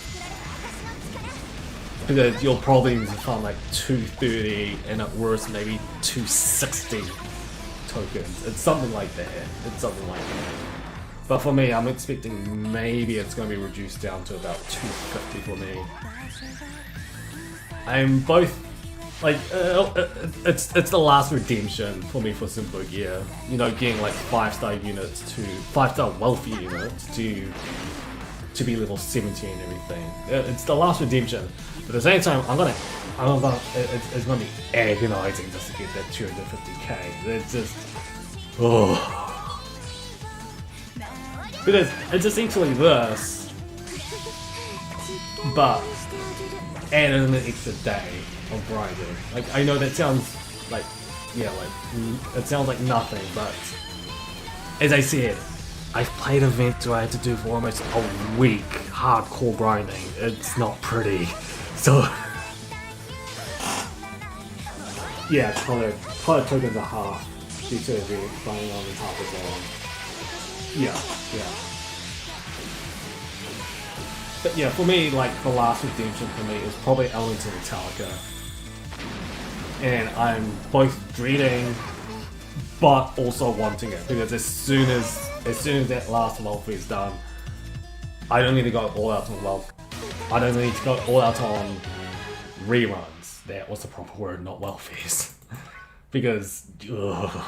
Because you'll probably need to farm like 230 and at worst maybe 260 tokens. It's something like that. It's something like that. But for me, I'm expecting maybe it's going to be reduced down to about 250 for me. I'm both like it's the last redemption for me for Symphogear. You know, getting like 5-star units to 5-star wealthy units to be level 70 and everything. It's the last redemption. But at the same time, it's gonna be agonizing just to get that 250k. It's just, oh, because it's essentially this, but added an extra day of grinding. Like, I know that sounds like, yeah, like it sounds like nothing, but as I said, I've played events where I had to do for almost a week hardcore grinding. It's not pretty. So yeah, color tokens are half due to the grinding on the top as well. Yeah. But yeah, for me, like the last redemption for me is probably Elemental Metallica, and I'm both dreading but also wanting it, because as soon as that last Wealthy is done, I don't need to go all out on Wealth. I don't need to go all out on reruns. That was the proper word, not Wealthies. Because, ugh.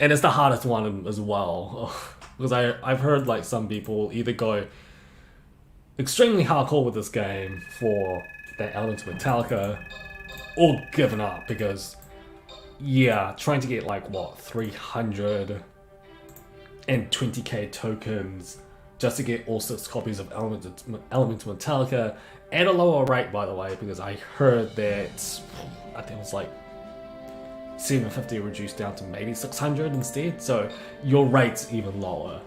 And it's the hardest one as well. Ugh. Because I've heard like some people either go extremely hardcore with this game for that element of Metallica, or given up, because yeah, trying to get like what, 320k tokens just to get all 6 copies of Elemental Metallica at a lower rate, by the way, because I heard that I think it was like 750 reduced down to maybe 600 instead, so your rate's even lower.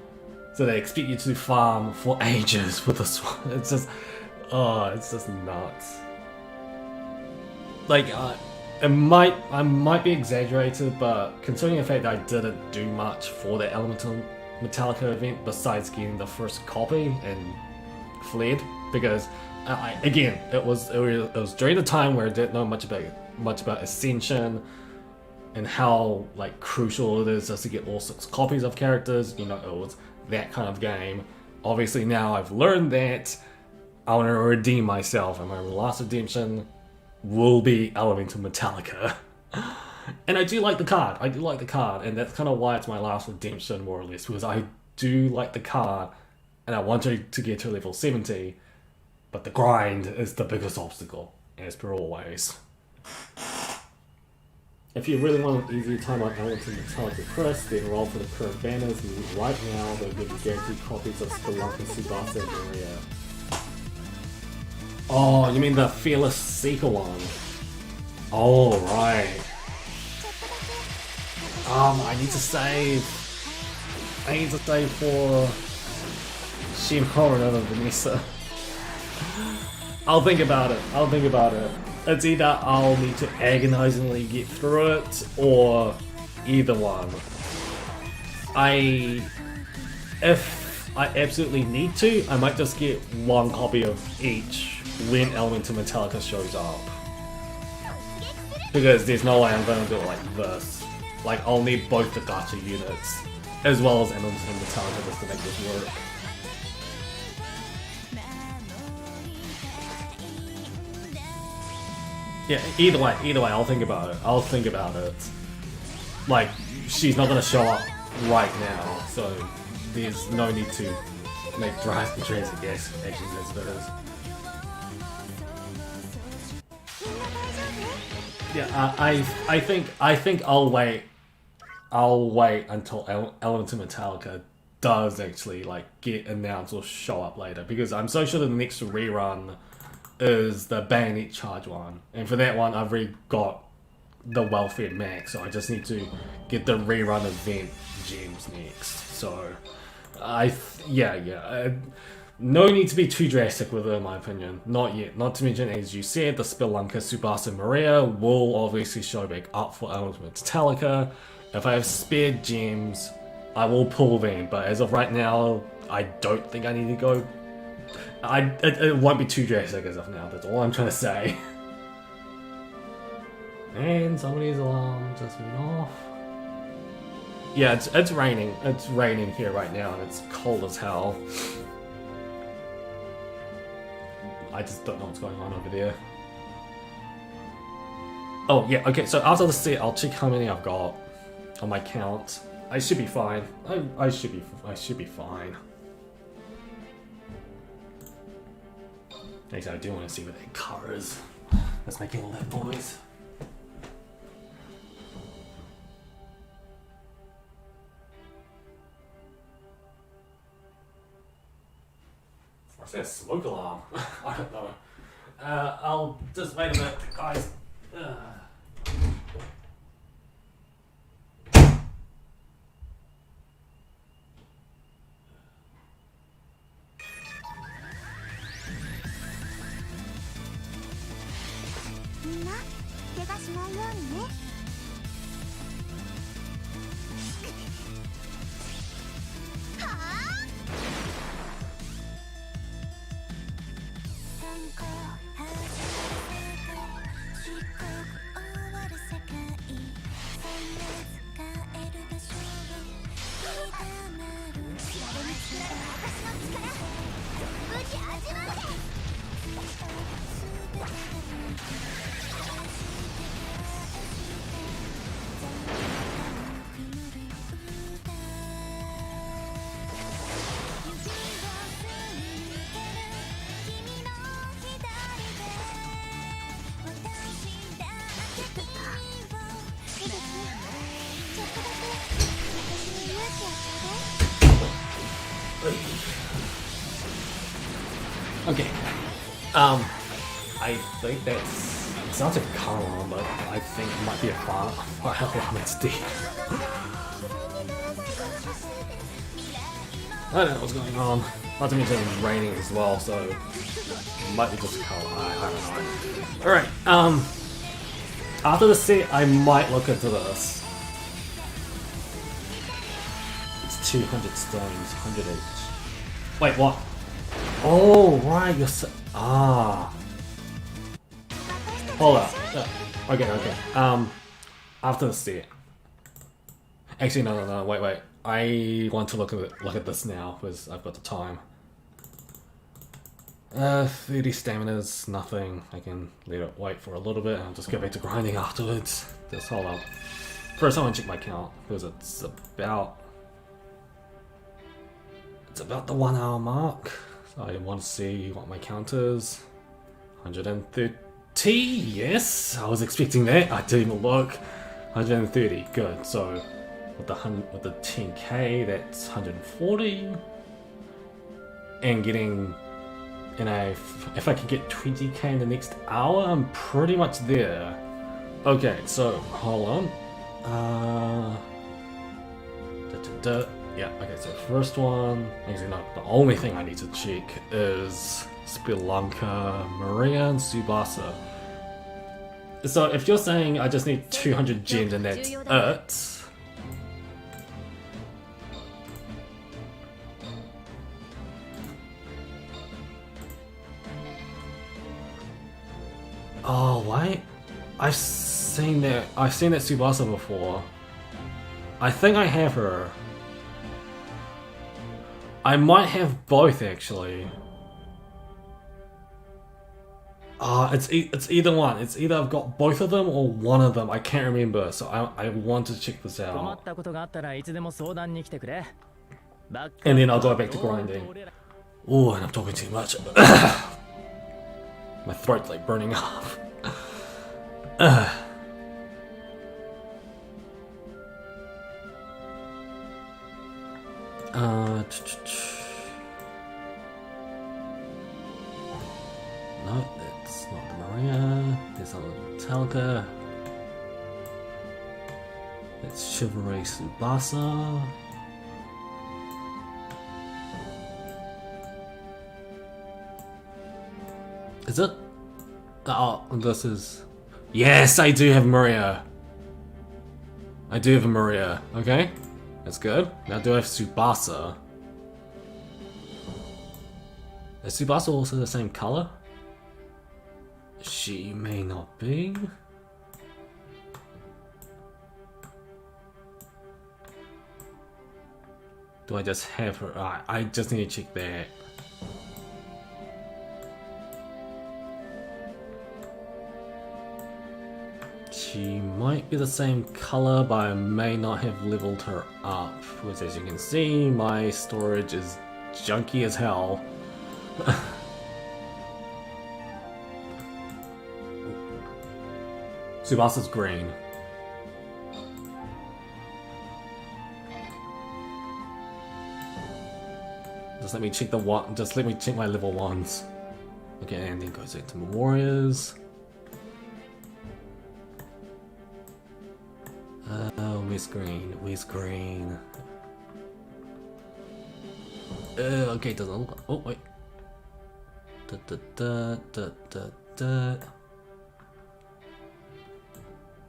So they expect you to farm for ages with this one. It's just, oh, it's just nuts. Like, I might be exaggerated, but considering the fact that I didn't do much for the Elemental Metallica event besides getting the first copy and fled, because again, it was during the time where I didn't know much about Ascension and how like crucial it is just to get all 6 copies of characters. You know, it was that kind of game. Obviously now I've learned that I want to redeem myself, and my last redemption will be Elemental Metallica. And I do like the card. And that's kind of why it's my last redemption, more or less, because I do like the card and I want to get to level 70, but the grind is the biggest obstacle, as per always. If you really want an easier time on Elemental Metallica Press, then roll for the current banners, and right now they'll give you guaranteed copies of Spelunker, Subasa, and Maria. Oh, you mean the Fearless Seeker one? Oh, right. I need to save for Shimon and Vanessa. I'll think about it. It's either I'll need to agonizingly get through it, or either one. If I absolutely need to, I might just get 1 copy of each when Elemental Metallica shows up. Because there's no way I'm going to do it like this. Like, I'll need both the gacha units, as well as Elemental Metallica just to make this work. Yeah, either way, I'll think about it. Like, she's not gonna show up right now, so there's no need to make drastic actions as it is. Yeah, I think I'll wait. I'll wait until Elements of Metallica does actually like get announced or show up later, because I'm so sure the next rerun is the Bayonet Charge one, and for that one I've already got the Welfare Max, so I just need to get the rerun event gems next. So no need to be too drastic with it, in my opinion. Not yet. Not to mention, as you said, the Spelunker, Tsubasa, Maria will obviously show back up for Elements of Metallica. If I have spare gems, I will pull them, but as of right now, I don't think I need to go. It won't be too drastic as of now, that's all I'm trying to say. And somebody's alarm just went off. Yeah, it's raining. It's raining here right now, and it's cold as hell. I just don't know what's going on over there. Oh yeah, okay, so after the set, I'll check how many I've got on my count. I should be fine. I should be fine. Actually, I do want to see where that car is. Let's make all that noise. What's that smoke alarm? I don't know. I'll just wait a minute, guys. Okay. I think that's... It sounds like a car alarm, but I think it might be a fire alarm instead. I don't know what's going on. Not to mention it's raining as well, so it might be just a car alarm. I don't know. Alright, after the set, I might look into this. It's 200 stones, 100 each. Wait, what? Oh, right, you're so... Ah. Hold up. Okay. After the set. Actually, no, wait. I want to look at this now, because I've got the time. 30 stamina's nothing. I can let it wait for a little bit, and I'll just go back to grinding afterwards. Just hold up. First I want to check my count, because it's about the 1 hour mark. I want to see what my count is. 130, yes! I was expecting that, I didn't even look. 130, good. So with the 10k, that's 140. And getting, if I could get 20k in the next hour, I'm pretty much there. Okay, so hold on. Yeah, okay, so first one, actually no, the only thing I need to check is Spelunker, Maria, and Tsubasa. So if you're saying I just need 200 gems and that's it... Oh, wait. I've seen that Tsubasa before. I think I have her. I might have both, actually. It's either one. It's either I've got both of them or one of them. I can't remember, so I want to check this out. And then I'll go back to grinding. Oh, and I'm talking too much. My throat's like burning off. No, it's not the Maria. It's not the Metallica. It's Chivalry Tsubasa. Is it? Oh, this is... Yes, I do have Maria. I do have a Maria. Okay, that's good. Now do I have Tsubasa? Is Tsubasa also the same color? She may not be. Do I just have her? I just need to check that. She might be the same color, but I may not have leveled her up. Which, as you can see, my storage is junky as hell. Tsubasa's green. Just let me check the one. Just let me check my level ones. Okay, and then goes into Warriors. Where's green? Where's green? Okay, doesn't look. Oh wait.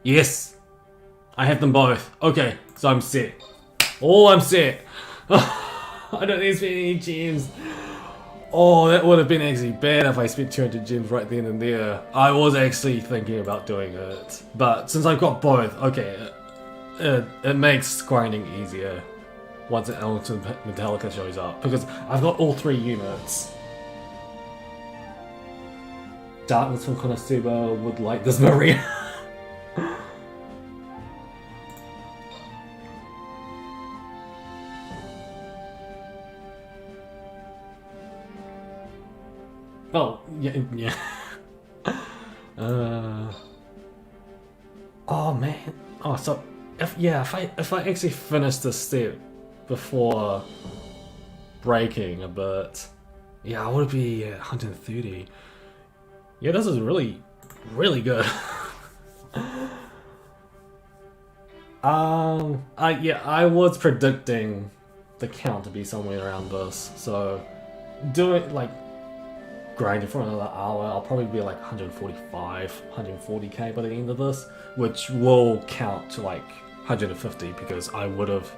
Yes, I have them both. Okay, so I'm set. Oh, I'm set. I don't need to spend any gems. Oh, that would have been actually bad if I spent 200 gems right then and there. I was actually thinking about doing it, but since I've got both, okay, it makes grinding easier once an Elemental Metallica shows up, because I've got all 3 units. Darkness from Konosuba would like this Maria. Oh, yeah. Oh man. Oh, so if I actually finish this step before breaking a bit, yeah, I would be at 130. Yeah, this is really, really good. I was predicting the count to be somewhere around this, so doing like grinding for another hour, I'll probably be like 145, 140k by the end of this, which will count to like 150 because I would have,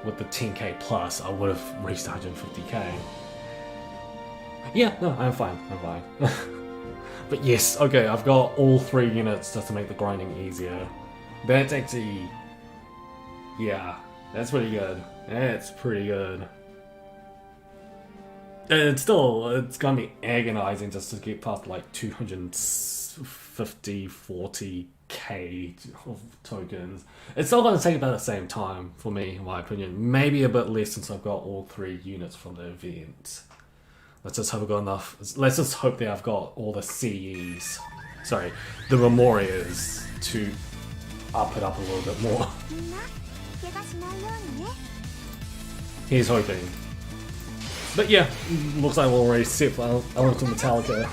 with the 10k plus, I would have reached 150k. Yeah, no, I'm fine. But yes, okay, I've got all 3 units just to make the grinding easier. That's actually, yeah, that's pretty good. That's pretty good. It's gonna be agonizing just to get past like 250, 40k of tokens. It's still gonna take about the same time for me, in my opinion. Maybe a bit less since I've got all 3 units from the event. Let's just hope I've got enough. Let's just hope that I've got all the CEs. Sorry, the Memorias to up it up a little bit more. Here's hoping. But yeah, looks like we're already set for Elemental Metallica.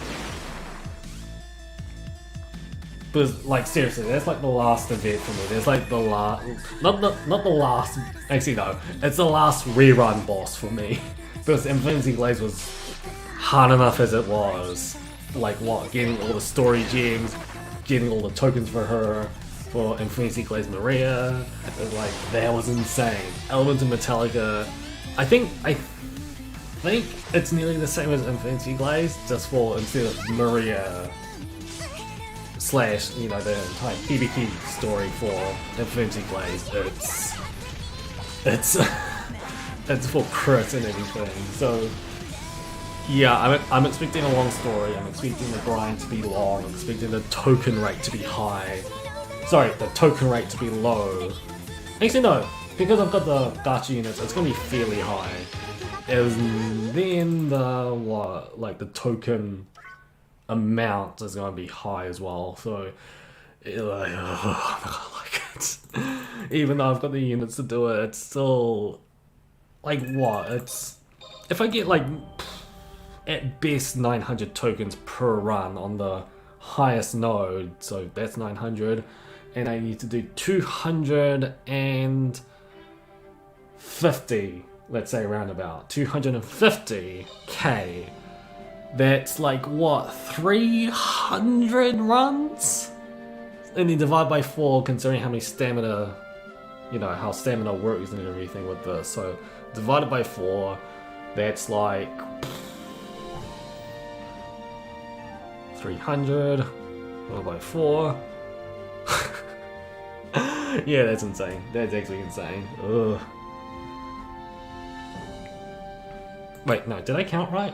But like seriously, that's like the last event for me. There's like the last, not the last. Actually no, it's the last rerun boss for me. Because Infinity Glaze was hard enough as it was. Like what, getting all the story gems, getting all the tokens for her, for Infinity Glaze Maria. Like that was insane. Elemental Metallica. I think it's nearly the same as Infinity Glaze, just for instead of Maria slash, you know, the entire PvP story for Infinity Glaze, it's for crit and everything. So yeah, I'm expecting a long story. I'm expecting the grind to be long. I'm expecting the token rate to be high. Sorry, the token rate to be low. Actually no, because I've got the gacha units, it's gonna be fairly high. And then the token amount is going to be high as well, so I'm not gonna like it. Even though I've got the units to do it, it's still like what? It's if I get like at best 900 tokens per run on the highest node, so that's 900, and I need to do 250, let's say roundabout 250k. That's like what, 300 runs? And then divide by 4, considering how many stamina, you know, how stamina works and everything with this. So divided by 4, that's like 300 divided by 4. Yeah, that's insane. That's actually insane. Ugh. Wait, no, did I count right?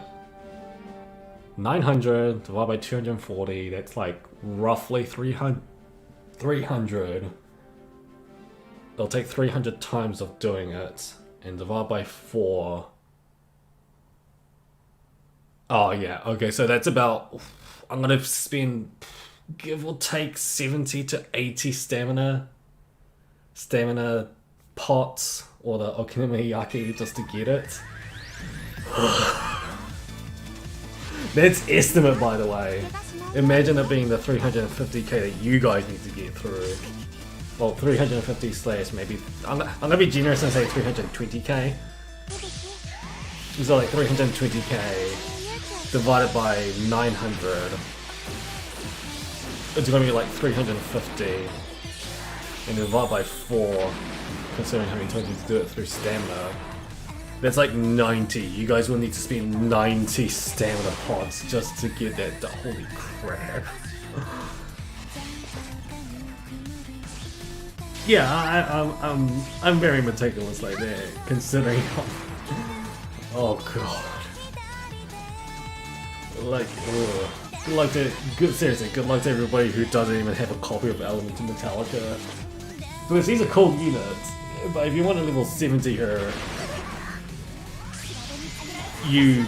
900 divided by 240, that's like roughly 300. It'll take 300 times of doing it, and divide by 4. Oh yeah, okay, so that's about, I'm gonna spend, give or take 70 to 80 stamina pots, or the okonomiyaki, just to get it. That's estimate, by the way. Imagine it being the 350k that you guys need to get through. Well, 350 slash maybe. I'm gonna be generous and say 320k. So like 320k divided by 900. It's gonna be like 350. And divided by 4, considering how many times you do it through stamina. That's like 90. You guys will need to spend 90 stamina pods just to get that. Holy crap. Yeah, I'm very meticulous like that, considering. Oh god. Like, ugh. Good luck to, seriously, good luck to everybody who doesn't even have a copy of Element of Metallica. Because these are cool units, but if you want to level 70 her, you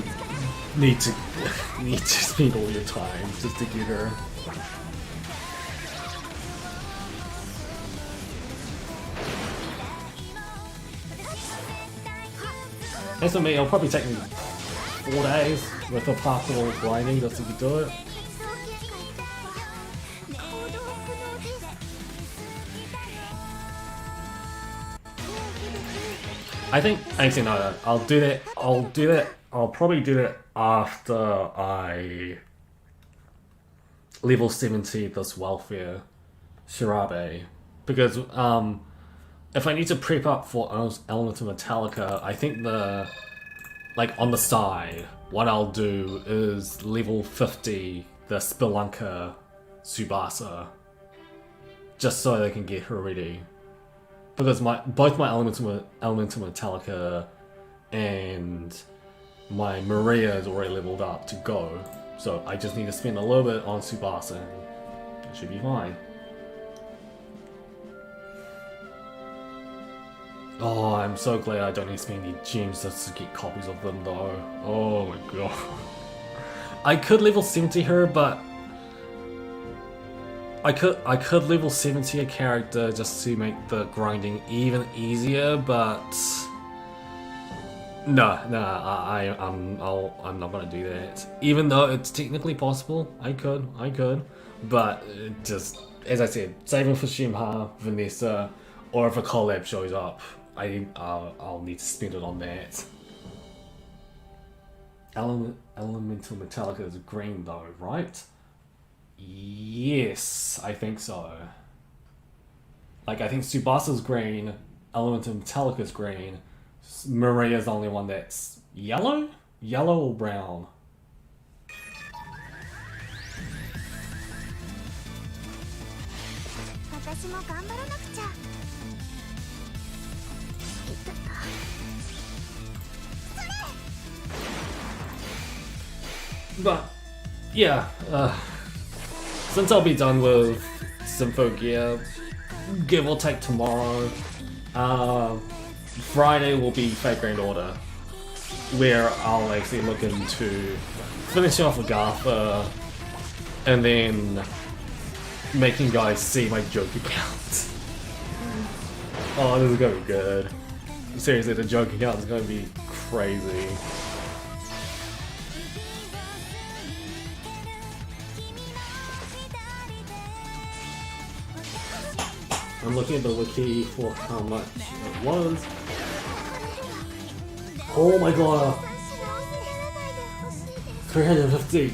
need to spend all your time just to get her. As for me, it'll probably take me 4 days with a partial grinding just to do it. I think, actually no, I'll do that, I'll probably do that after I level 70 this welfare Shirabe. Because if I need to prep up for Element of Metallica, I think like on the side, what I'll do is level 50 the Spelunker Tsubasa, just so they can get her ready. Because both my Elemental Metallica and my Maria is already leveled up to go, so I just need to spend a little bit on Tsubasa and it should be fine. Oh, I'm so glad I don't need to spend any gems just to get copies of them though. Oh my god. I could level 70 her, but I could level 70 a character just to make the grinding even easier, but no, I'm not gonna do that. Even though it's technically possible, I could, but just as I said, saving for Shimha, Vanessa, or if a collab shows up, I'll need to spend it on that. Elemental Metallica is green though, right? Yes, I think so. Like, I think Tsubasa's green, Elemental Metallica's green, Maria's the only one that's yellow? Yellow or brown? But, yeah, since I'll be done with Symphogear, give or take tomorrow, Friday will be Fate Grand Order, where I'll actually look into finishing off Agatha, and then making guys see my joke account. Oh, this is gonna be good. seriously, the joke account is going to be crazy. I'm looking at the wiki for how much it was. Oh my god! 350!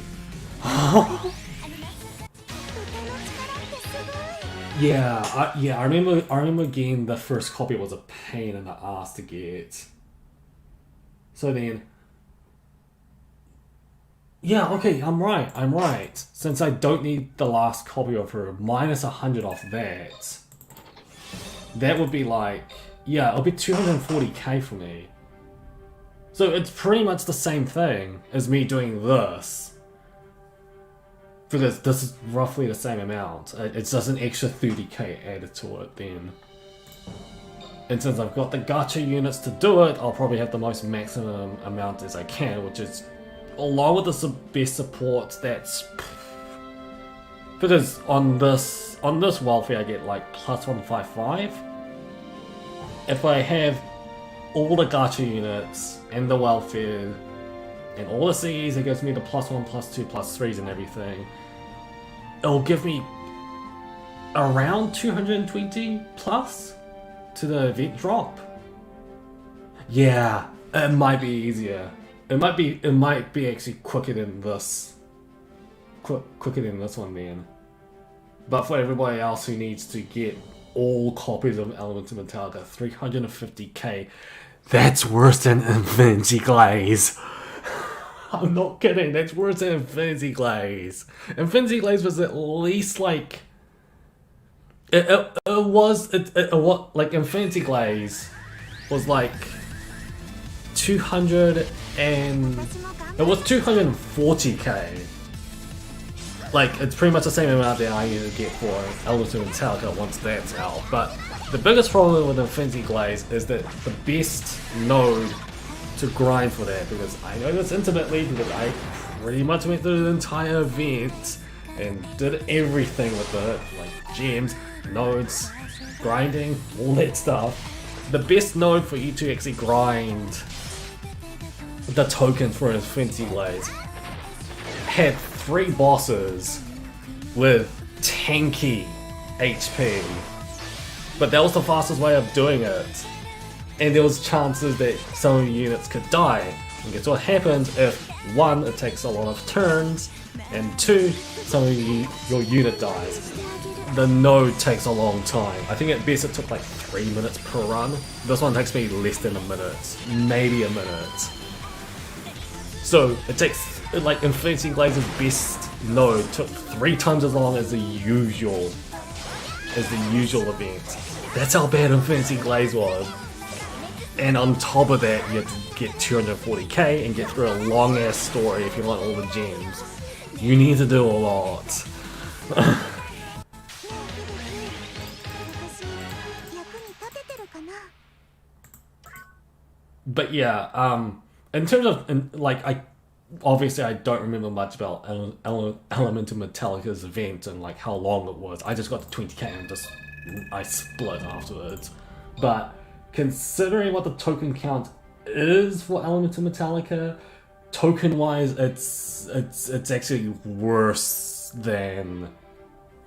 Yeah, I remember getting the first copy was a pain in the ass to get. So then, yeah, okay, I'm right. Since I don't need the last copy of her, minus 100 off that. That would be like, yeah, it'll be 240k for me. So it's pretty much the same thing as me doing this. Because this is roughly the same amount. It's just an extra 30k added to it then. And since I've got the gacha units to do it, I'll probably have the most maximum amount as I can, which is, along with the best support, that's... Because on this welfare I get like plus 155. If I have all the gacha units and the welfare and all the Cs, it gives me the plus 1, plus 2, plus 3s and everything. It'll give me around 220 plus to the event drop. Yeah, it might be easier. It might be actually quicker than this. Quicker than this one then. But for everybody else who needs to get all copies of Elemental Metallica, 350k, that's worse than Infinity Glaze. I'm not kidding, that's worse than Infinity Glaze. Infinity Glaze was at least like... Like Infinity Glaze was like 200 and... It was 240k. Like, it's pretty much the same amount that I usually get for Elemental Metallica once that's out. But the biggest problem with Infinity Glaze is that the best node to grind for that, because I know this intimately because I pretty much went through the entire event and did everything with it, like gems, nodes, grinding, all that stuff. The best node for you to actually grind the token for Infinity Glaze had 3 bosses with tanky HP, but that was the fastest way of doing it, and there was chances that some of your units could die. And guess what happens if 1, it takes a lot of turns, and 2, some of your unit dies. The node takes a long time. I think at best it took like 3 minutes per run. This one takes me less than a minute, maybe a minute. So it takes, like, Infinity Glaze's best node took 3 times as long as the usual event. That's how bad Infinity Glaze was. And on top of that, you have to get 240k and get through a long ass story if you want all the gems. You need to do a lot. But yeah, in terms of, like, obviously I don't remember much about Elemental Metallica's event and like how long it was. I just got to 20k and I split afterwards. But considering what the token count is for Elemental Metallica, token wise it's actually worse than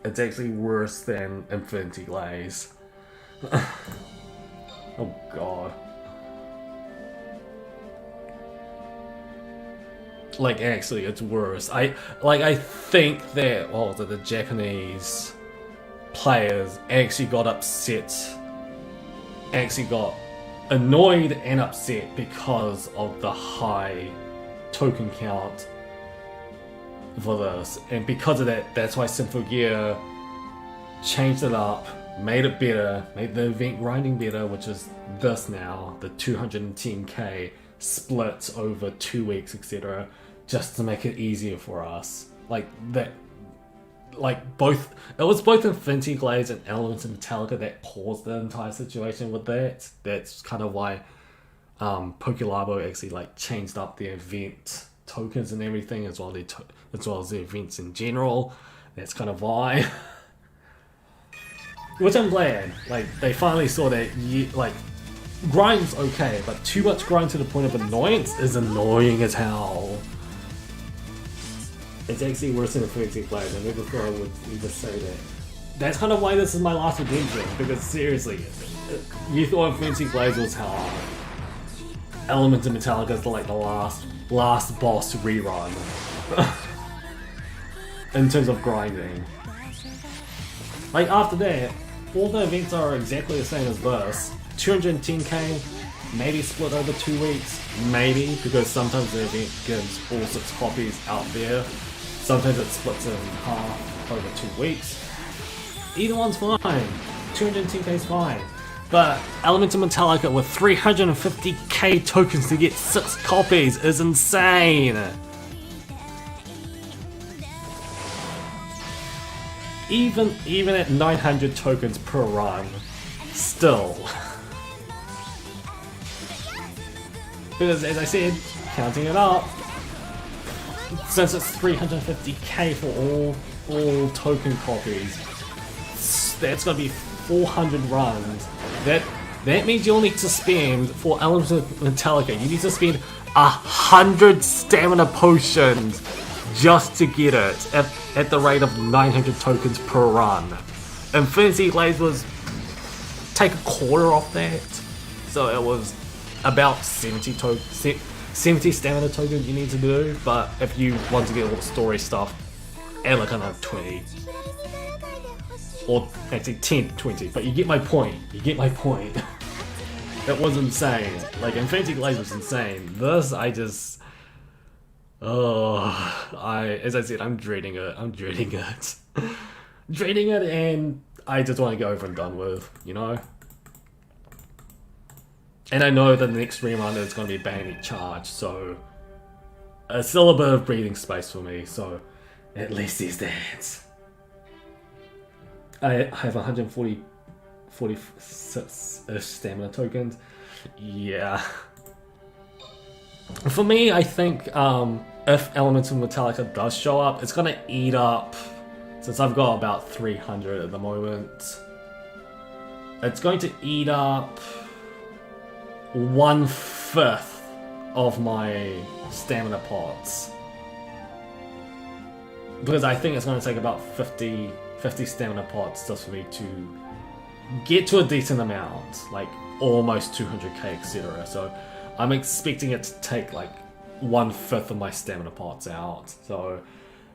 Infinity Glaze. Oh god. Like, actually, it's worse. I think that, the Japanese players actually got annoyed and upset because of the high token count for this. And because of that, that's why Symphogear changed it up, made it better, made the event grinding better, which is this now, the 210k split over 2 weeks, etc., just to make it easier for us. Like that, like it was both Infinity Glaze and Elemental Metallica that caused the entire situation with that. That's kind of why Pokelabo actually like changed up the event tokens and everything, as well as the events in general. That's kind of why. Which I'm glad. Like, they finally saw that, like, grind's okay, but too much grind to the point of annoyance is annoying as hell. It's actually worse than a Fancy Flags. I never thought I would even say that. That's kind of why this is my last redemption, because seriously, you thought Fancy Flags was hard. Elements of Metallica is like the last boss rerun. In terms of grinding. Like after that, all the events are exactly the same as this. 210k, maybe split over 2 weeks, maybe, because sometimes the event gives all 6 copies out there. Sometimes it splits in half over 2 weeks. Either one's fine. 210k is fine. But Elemental Metallica with 350k tokens to get 6 copies is insane. Even at 900 tokens per run, still. Because as I said, counting it up, since it's 350k for all token copies, that's gonna be 400 runs. That means you'll need to spend, for Elemental Metallica, you need to spend 100 stamina potions just to get it at the rate of 900 tokens per run. Infinity Blaze was take a quarter off that, so it was about 70 stamina tokens you need to do. But if you want to get all the story stuff, add like another 20, or actually 10, 20. But you get my point. You get my point. It was insane. Like Infinity Blaze was insane. This I just. As I said, I'm dreading it. I'm dreading it. Dreading it, and I just want to get over and done with, you know? And I know that the next rerun is going to be Bayonet Charge, so it's still a bit of breathing space for me, so at least there's that. I have 46 stamina tokens. Yeah. For me, I think if Elemental Metallica does show up, it's gonna eat up, since I've got about 300 at the moment, it's going to eat up 1/5 of my stamina pots. Because I think it's going to take about 50 stamina pots just for me to get to a decent amount, like almost 200k, etc. So I'm expecting it to take like 1/5 of my stamina pots out. So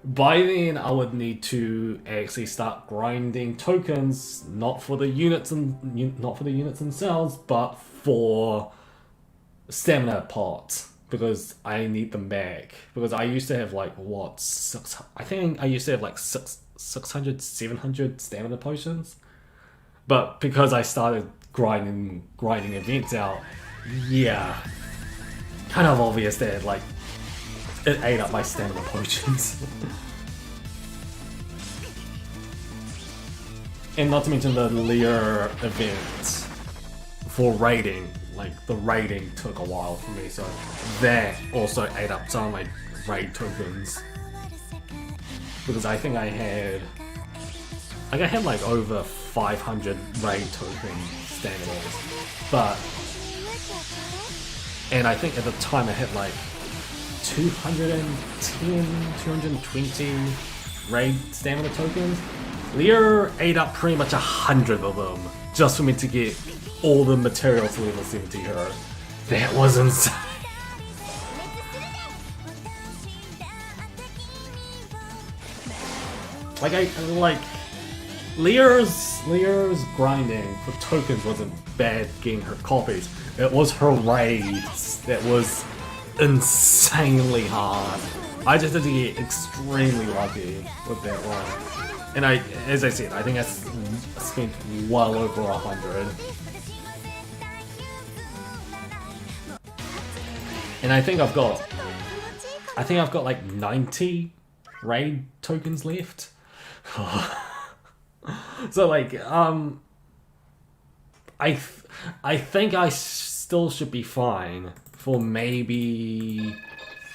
by then I would need to actually start grinding tokens, not for the units themselves, but for stamina pots, because I need them back. Because I used to have like I think I used to have like 600, 700 stamina potions. But because I started grinding events out, yeah, kind of obvious that like it ate up my stamina potions. And not to mention the Lear event for raiding. Like the raiding took a while for me, so that also ate up some of my raid tokens. Because I think I had like over 500 raid token staminas, and I think at the time I had like 210, 220 raid stamina tokens. Lear ate up pretty much 100 of them just for me to get all the materials to level 70 her. That was insane. Like Lear's grinding for tokens wasn't bad getting her copies. It was her raids that was insanely hard. I just had to get extremely lucky with that one. And as I said, I think I spent well over 100. And I think I've got like 90 raid tokens left. So like I think I still should be fine for maybe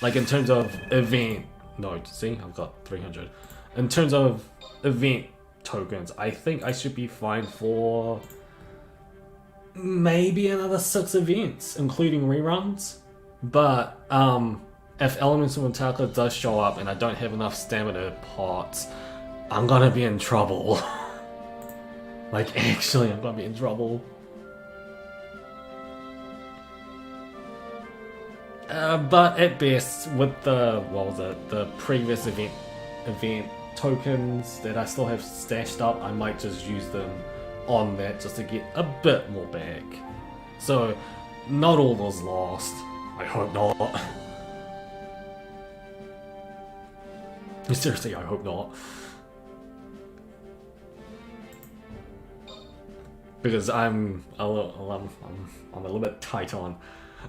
like in terms of event. No, see, I've got 300. In terms of event tokens, I think I should be fine for maybe another 6 events, including reruns. But if Elemental Metallica does show up and I don't have enough stamina pots, I'm gonna be in trouble. Like, actually, I'm gonna be in trouble. But at best, with the, what was it, the previous event tokens that I still have stashed up, I might just use them on that just to get a bit more back. So, not all was lost. I hope not. Seriously, I hope not. Because I'm a little bit tight on.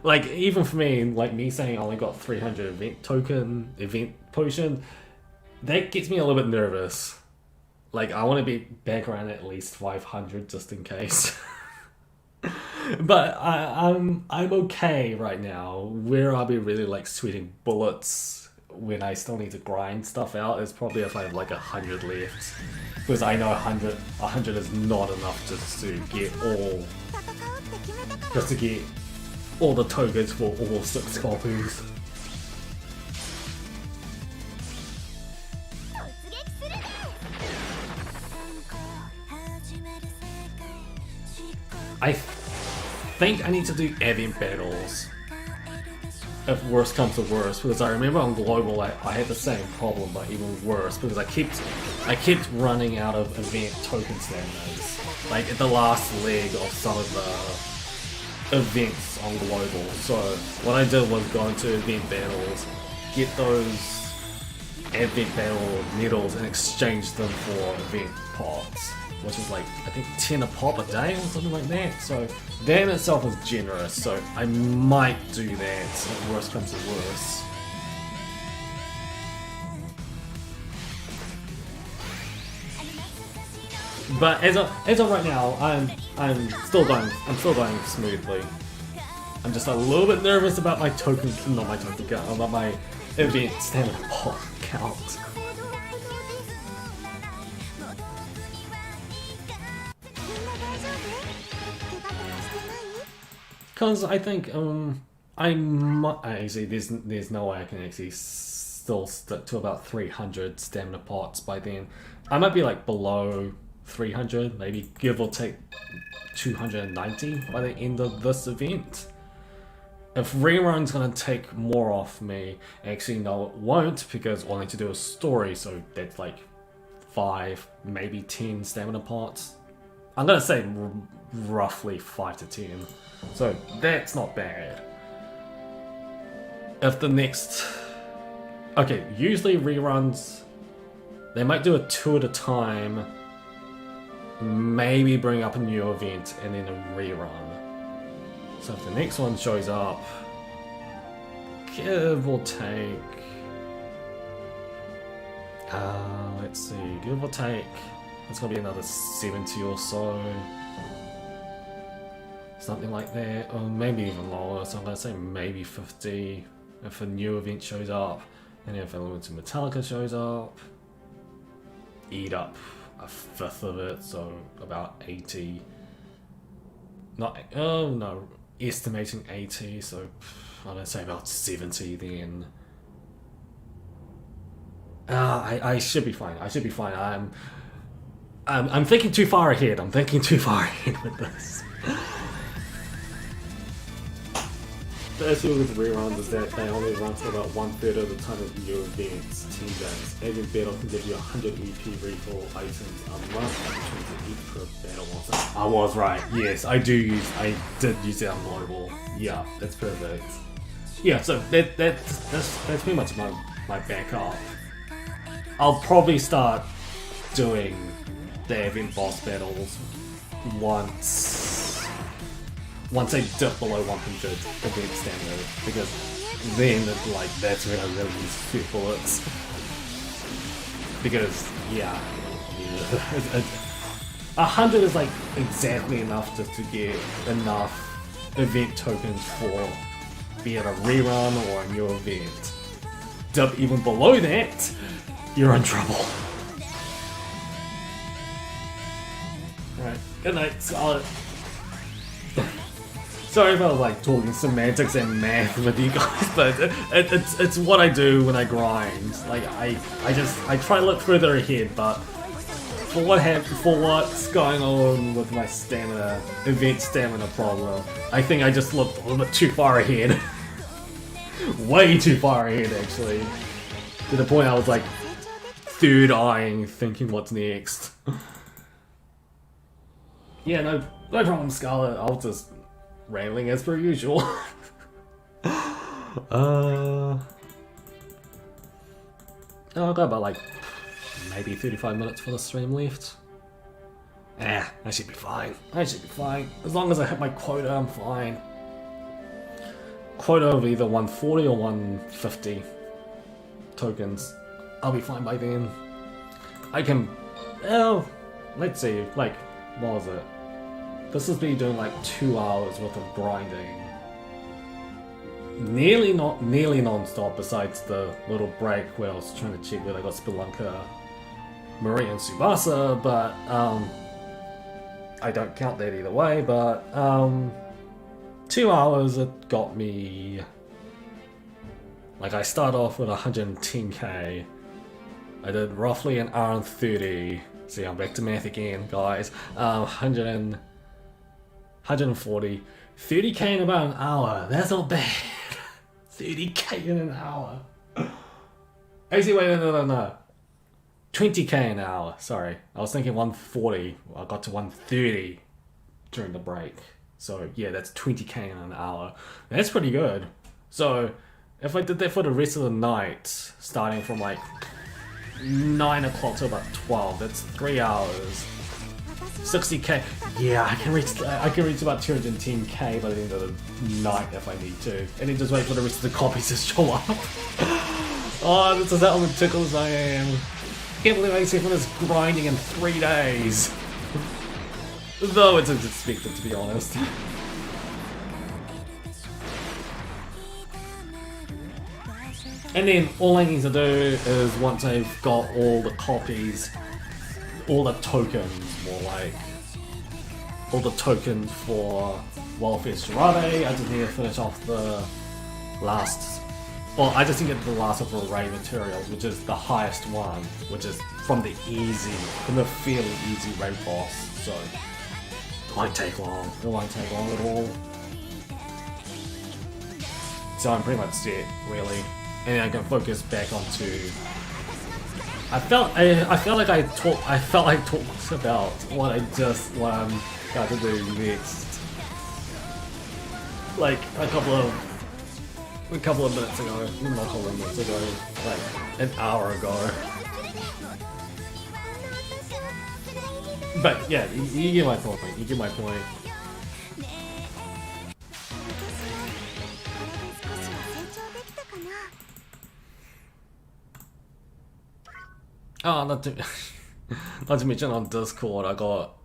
Like, even for me, like me saying I only got 300 event potion, that gets me a little bit nervous. Like, I want to be back around at least 500 just in case. But I'm okay right now. Where I'll be really like sweating bullets when I still need to grind stuff out is probably if I have like 100 left. Because I know 100 is not enough just to get all the tokens for all 6 copies. I think I need to do event battles if worse comes to worse, because I remember on global I had the same problem, but even worse, because I kept running out of event token staminas, like at the last leg of some of the events on global. So what I did was go into event battles, get those event battle medals and exchange them for event pots, which is like, I think 10 a pop a day or something like that. So that in itself is generous, so I might do that if worse comes to worse. But as of right now, I'm still going smoothly. I'm just a little bit nervous about my token, not my token count, about my event stamina pot count. Because I think I might actually there's no way I can actually still stick to about 300 stamina pots by then. I might be like below 300, maybe give or take 290 by the end of this event. If rerun's gonna take more off me, actually no it won't, because all I need to do is story, so that's like 5, maybe 10 stamina pots. I'm gonna say roughly 5 to 10. So that's not bad. If the next... Okay, usually reruns, they might do it 2 at a time, maybe bring up a new event and then a rerun. So if the next one shows up, give or take... let's see, give or take, it's gonna be another 70 or so. Something like that, or maybe even lower, so I'm going to say maybe 50 if a new event shows up, and if Elemental Metallica shows up, eat up a fifth of it, so about 80. Not, oh no, estimating 80, so I'm going to say about 70 then. I should be fine, I'm thinking too far ahead, with this. The issue with reruns is that they only run for about 1/3 of the time of new events, 10 days. Every battle can give you 100 EP refill items a month, 20 each per battle. I was right, yes, I did use it on global. Yeah, that's perfect. Yeah, so that's pretty much my backup. I'll probably start doing the event boss battles once I dip below 100 event stamina, because then like that's when I really use few bullets. Because yeah, 100 is like exactly enough just to get enough event tokens for be it a rerun or a new event. Dip even below that, you're in trouble. Alright, good night, Scarlet. Sorry if I was like talking semantics and math with you guys, but it's what I do when I grind. Like I try to look further ahead, but for what's going on with my stamina, event stamina problem, I think I just looked a little bit too far ahead. Way too far ahead, actually. To the point I was like third eyeing, thinking what's next. Yeah, no problem, Scarlet. I'll just rambling as per usual. I'll go about like maybe 35 minutes for the stream left. I should be fine. I should be fine. As long as I hit my quota, I'm fine. Quota of either 140 or 150 tokens. I'll be fine by then. I can... well, let's see, like, what was it? This has been doing like 2 hours worth of grinding. Nearly non-stop besides the little break where I was trying to check where I got Spelunker, Marie and Tsubasa, but I don't count that either way, but 2 hours it got me... Like I start off with 110k, I did roughly an hour and 30, see I'm back to math again guys, 140, 30k in about an hour, that's not bad. 30k in an hour. Actually wait, no. 20k an hour, sorry. I was thinking 140, I got to 130 during the break. So yeah, that's 20k in an hour. That's pretty good. So if I did that for the rest of the night, starting from like 9 o'clock to about 12, that's 3 hours. 60k. Yeah, I can reach about 210k by the end of the night if I need to, and then just wait for the rest of the copies to show up. Oh, this is how meticulous I am. Can't believe I finished this grinding in 3 days. Though it's expected, to be honest. And then all I need to do is, once I've got all the copies, all the tokens, more like all the tokens for Welfare Charade, I just need to finish off the last, well, I just need to get the last of the array materials, which is the highest one, which is from the fairly easy raid boss, so it won't take long, at all. So I'm pretty much set, really. And then I can focus back onto... I felt like I talked about what I'm got to do next. Like a couple of minutes ago, not a couple of minutes ago, like an hour ago. But yeah, you get my point. You get my point. Oh, not to mention on Discord, I got,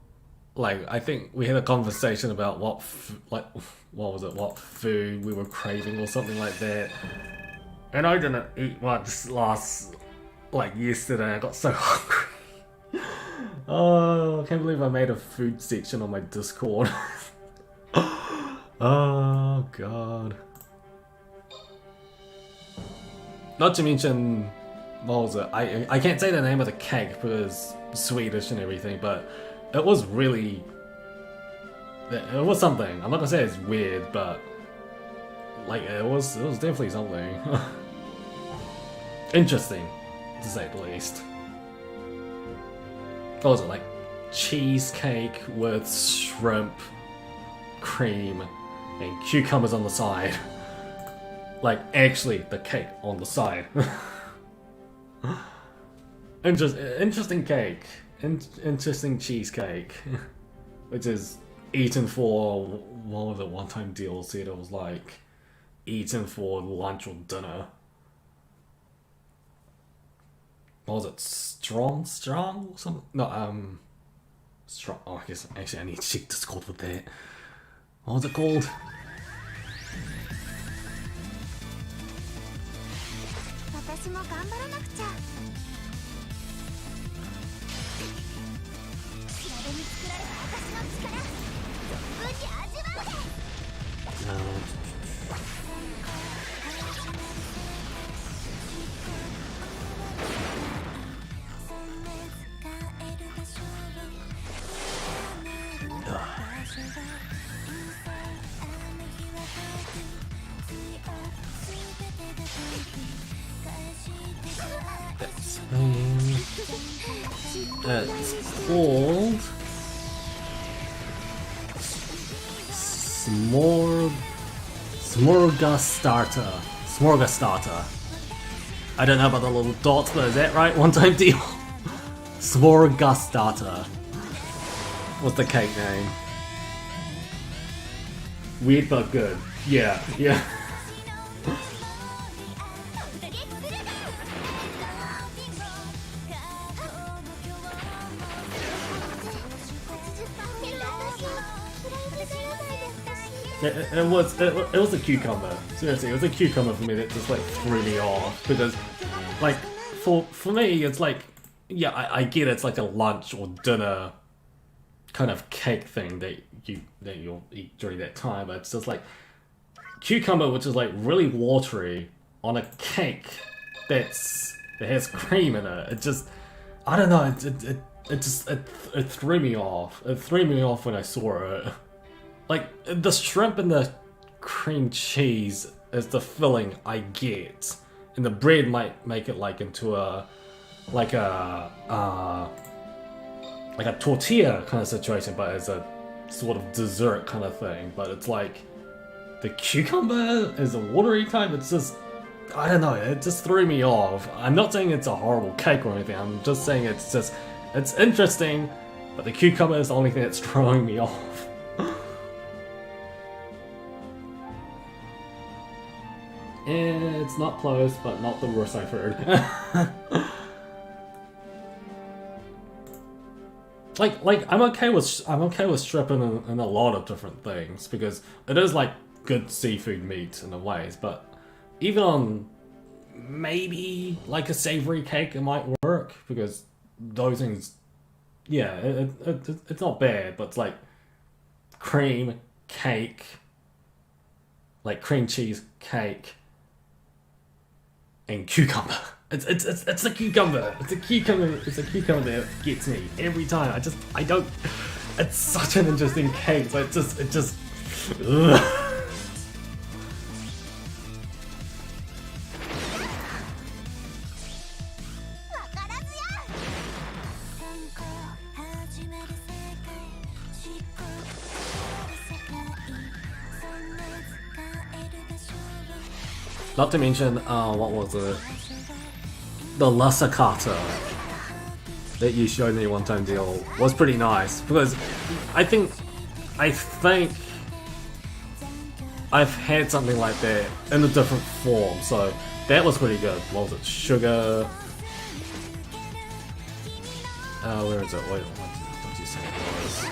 like, I think we had a conversation about what food we were craving or something like that. And I didn't eat much yesterday, I got so hungry. Oh, I can't believe I made a food section on my Discord. Oh, God. Not to mention... what was it? I can't say the name of the cake because it's Swedish and everything, but it was really... it was something. I'm not gonna say it's weird, but... like, it was definitely something. Interesting, to say the least. What was it, like cheesecake with shrimp, cream, and cucumbers on the side? Like, actually, the cake on the side. Interesting cake. Interesting cheesecake. Which is eaten for, what was it, one-time deal said it was like eaten for lunch or dinner. What was it? Strong or something? No, strong. Oh, I guess actually I need to check Discord with that. What was it called? It's called Smorgastarter. I don't know about the little dots, but is that right? One time deal. Smorgastarter. What's the cake name? Weird but good. Yeah, yeah. It was a cucumber. Seriously, it was a cucumber for me that just like threw me off because, like, for me it's like, yeah, I get it's like a lunch or dinner kind of cake thing that you'll eat during that time, but it's just like cucumber, which is like really watery on a cake that has cream in it. It just, I don't know. It threw me off. It threw me off when I saw it. Like, the shrimp and the cream cheese is the filling I get, and the bread might make it like into a tortilla kind of situation, but as a sort of dessert kind of thing. But it's like the cucumber is a watery type. It's just, I don't know. It just threw me off. I'm not saying it's a horrible cake or anything. I'm just saying it's interesting, but the cucumber is the only thing that's throwing me off. It's not close, but not the worst I've heard. like I'm okay with shrimp in a lot of different things because it is like good seafood meat in a ways, but even on maybe like a savory cake it might work because those things, yeah, it's not bad, but it's like cream cake, like cream cheese cake. And cucumber. It's a cucumber. It's a cucumber. It's a cucumber that gets me every time. I don't. It's such an interesting cake. So it just. Ugh. Not to mention, what was it? The Lasakata that you showed me one time deal was pretty nice because I think I've had something like that in a different form, so that was pretty good. What was it? Sugar. Where is it? Wait, what did you say it was?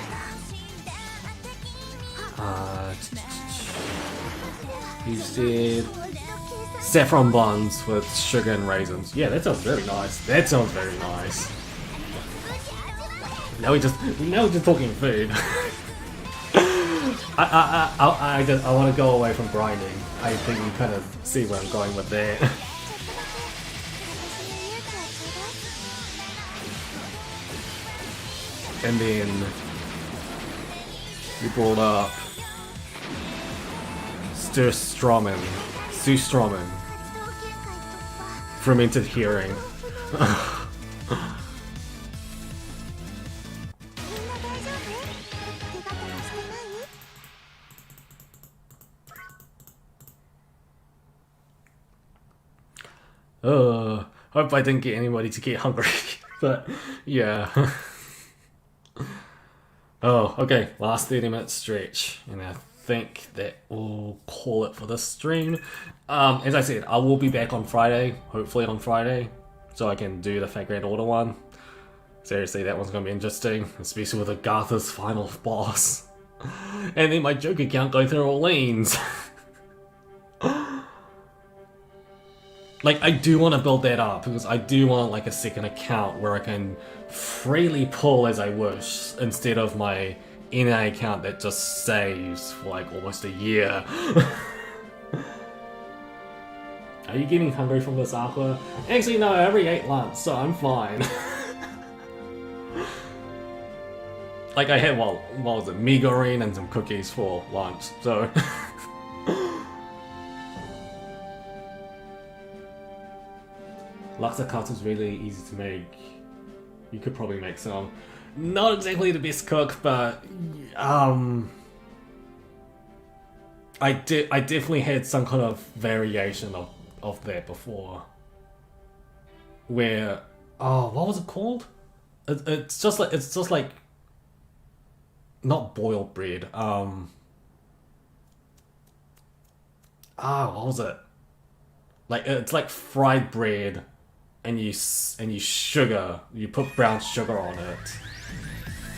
You said saffron buns with sugar and raisins. Yeah, that sounds very nice. That sounds very nice. Now we're just talking food. I want to go away from grinding. I think you kind of see where I'm going with that. And then you brought up Surströmming. Fermented herring. Hope I didn't get anybody to get hungry, but yeah. Oh, okay, last 30-minute stretch, and I think that will call it for this stream. As I said, I will be back on Friday, hopefully on Friday, so I can do the Fate Grand Order one. Seriously, that one's gonna be interesting, especially with Agatha's final boss. And then my joke account going through all lanes. Like, I do want to build that up, because I do want like a second account where I can freely pull as I wish, instead of my NA account that just saves for like almost a year. Are you getting hungry from this aqua? Actually no, I already ate lunch, so I'm fine. Like I had, what was it, mee goreng and some cookies for lunch, so... Laksakata's really easy to make. You could probably make some. Not exactly the best cook, but... I definitely had some kind of variation of that before. Where... Oh, what was it called? It's just like... Not boiled bread. What was it? Like it's like fried bread, and you sugar. You put brown sugar on it.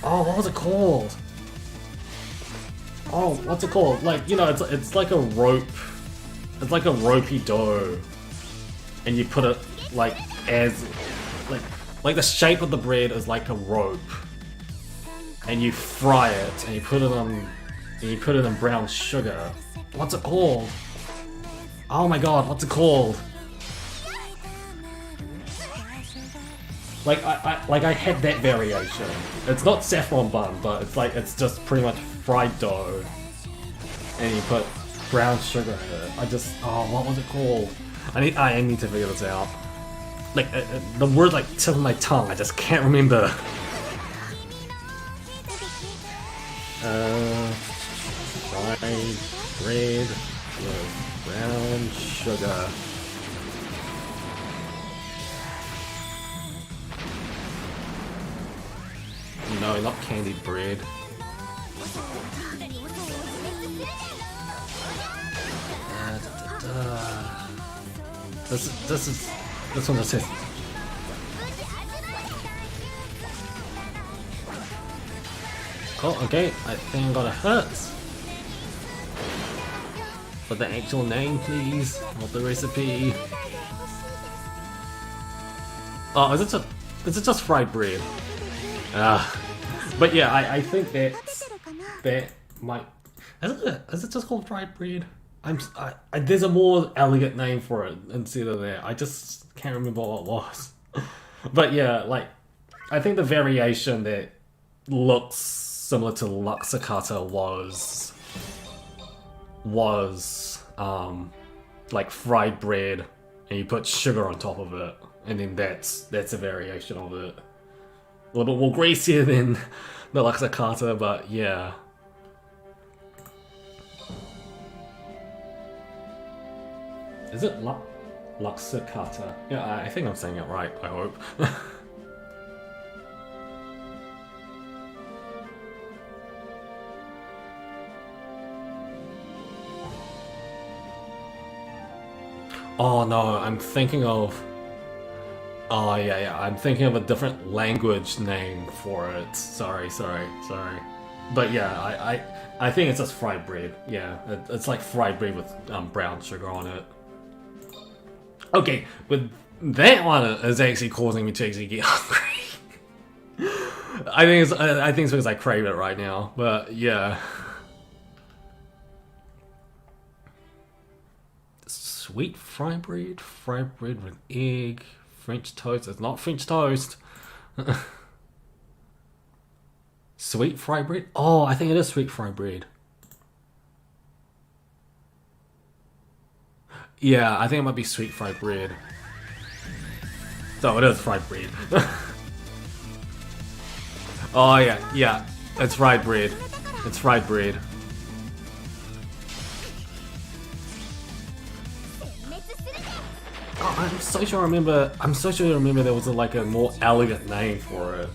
Oh, what was it called? Oh, what's it called? Like, you know, it's like a rope. It's like a ropey dough, and you put it like as like the shape of the bread is like a rope. And you fry it, and you put it in brown sugar. What's it called? Oh my god, what's it called? Like I had that variation. It's not saffron bun, but it's just pretty much fried dough, and you put brown sugar in it. What was it called? I need to figure this out. Like the word like tip of my tongue. I just can't remember. Fried bread with brown sugar. No, not candied bread. This one just says. Oh, okay, I think I'm gonna hurt. But the actual name, please, not the recipe. Oh, is it just fried bread? But yeah, I think that might. Is it just called fried bread? There's a more elegant name for it instead of that. I just can't remember what it was. But yeah, like I think the variation that looks similar to Laksakata was like fried bread, and you put sugar on top of it, and then that's a variation of it. A little bit more greasier than the Laksakata, but yeah. Is it Laksakata? Yeah, I think I'm saying it right, I hope. Oh no, I'm thinking of... Oh yeah, I'm thinking of a different language name for it. Sorry. But yeah, I think it's just fried bread. Yeah, it's like fried bread with brown sugar on it. Okay, but that one is actually causing me to actually get hungry. I think it's because I crave it right now, but yeah. Sweet fried bread with egg, French toast. It's not French toast. Sweet fried bread? Oh, I think it is sweet fried bread. Yeah, I think it might be sweet fried bread. So it is fried bread. Oh yeah, it's fried bread. It's fried bread. Oh, I'm so sure I remember there was like a more elegant name for it.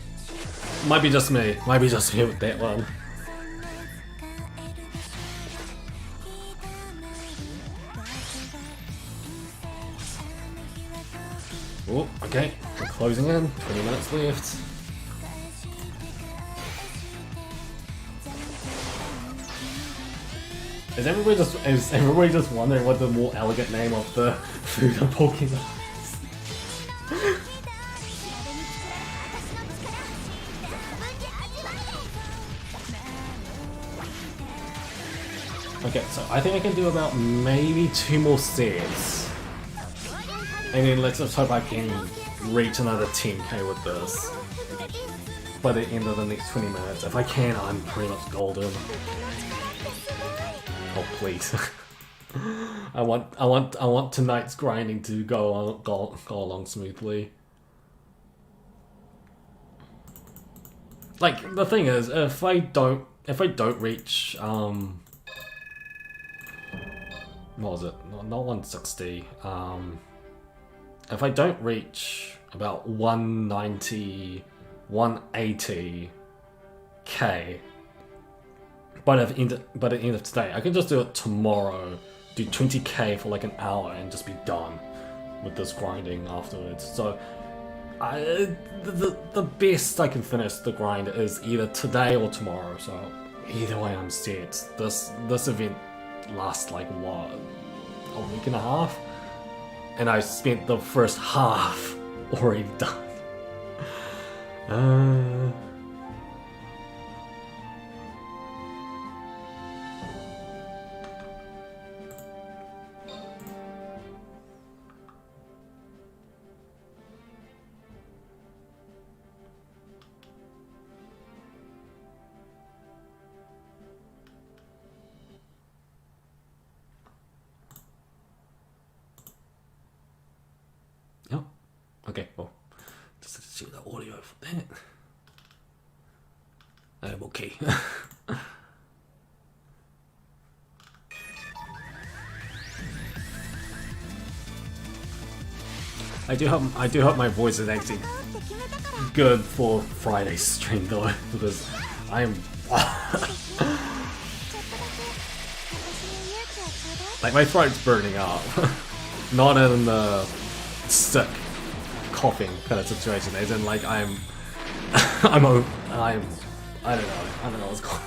Might be just me with that one. Oh, okay, we're closing in, 20 minutes left. Is everybody just wondering what the more elegant name of the food of Pokemon is? Okay, so I think I can do about maybe 2 more sets. And then let's just hope I can reach another 10k with this by the end of the next 20 minutes. If I can, I'm pretty much golden. Oh please. I want tonight's grinding to go along smoothly. Like the thing is, if I don't reach what was it? Not 160. If I don't reach about 190, 180k by the end of today, I can just do it tomorrow. Do 20k for like an hour and just be done with this grinding afterwards. So the best I can finish the grind is either today or tomorrow. So either way, I'm set. This event lasts like what, a week and a half, and I spent the first half already done. Yep. Okay, well, just to see the audio for that. I'm okay. I do hope my voice is actually good for Friday's stream though, because I am like my throat's burning up. Not in the sick coughing kind of situation, as in like I don't know what's going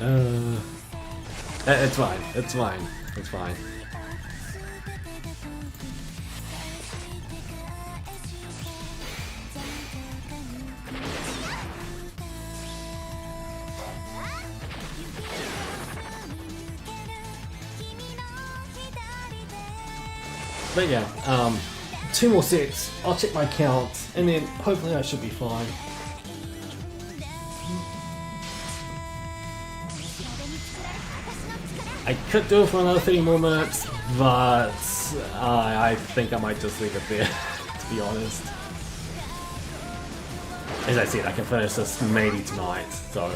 on. It's fine. But yeah, 2 more sets, I'll check my count, and then hopefully I should be fine. I could do it for another 30 more minutes, but I think I might just leave it there, to be honest. As I said, I can finish this maybe tonight, so...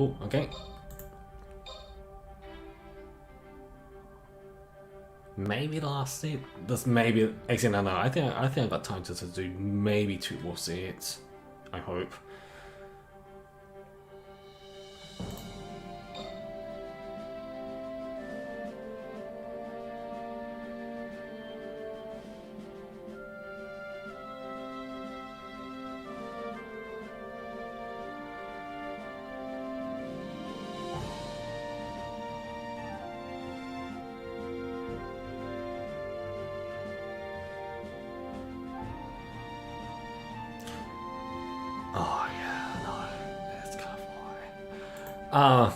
Oh, okay. Maybe the last set. This maybe actually no. I think I got time to do maybe 2 more sets. I hope.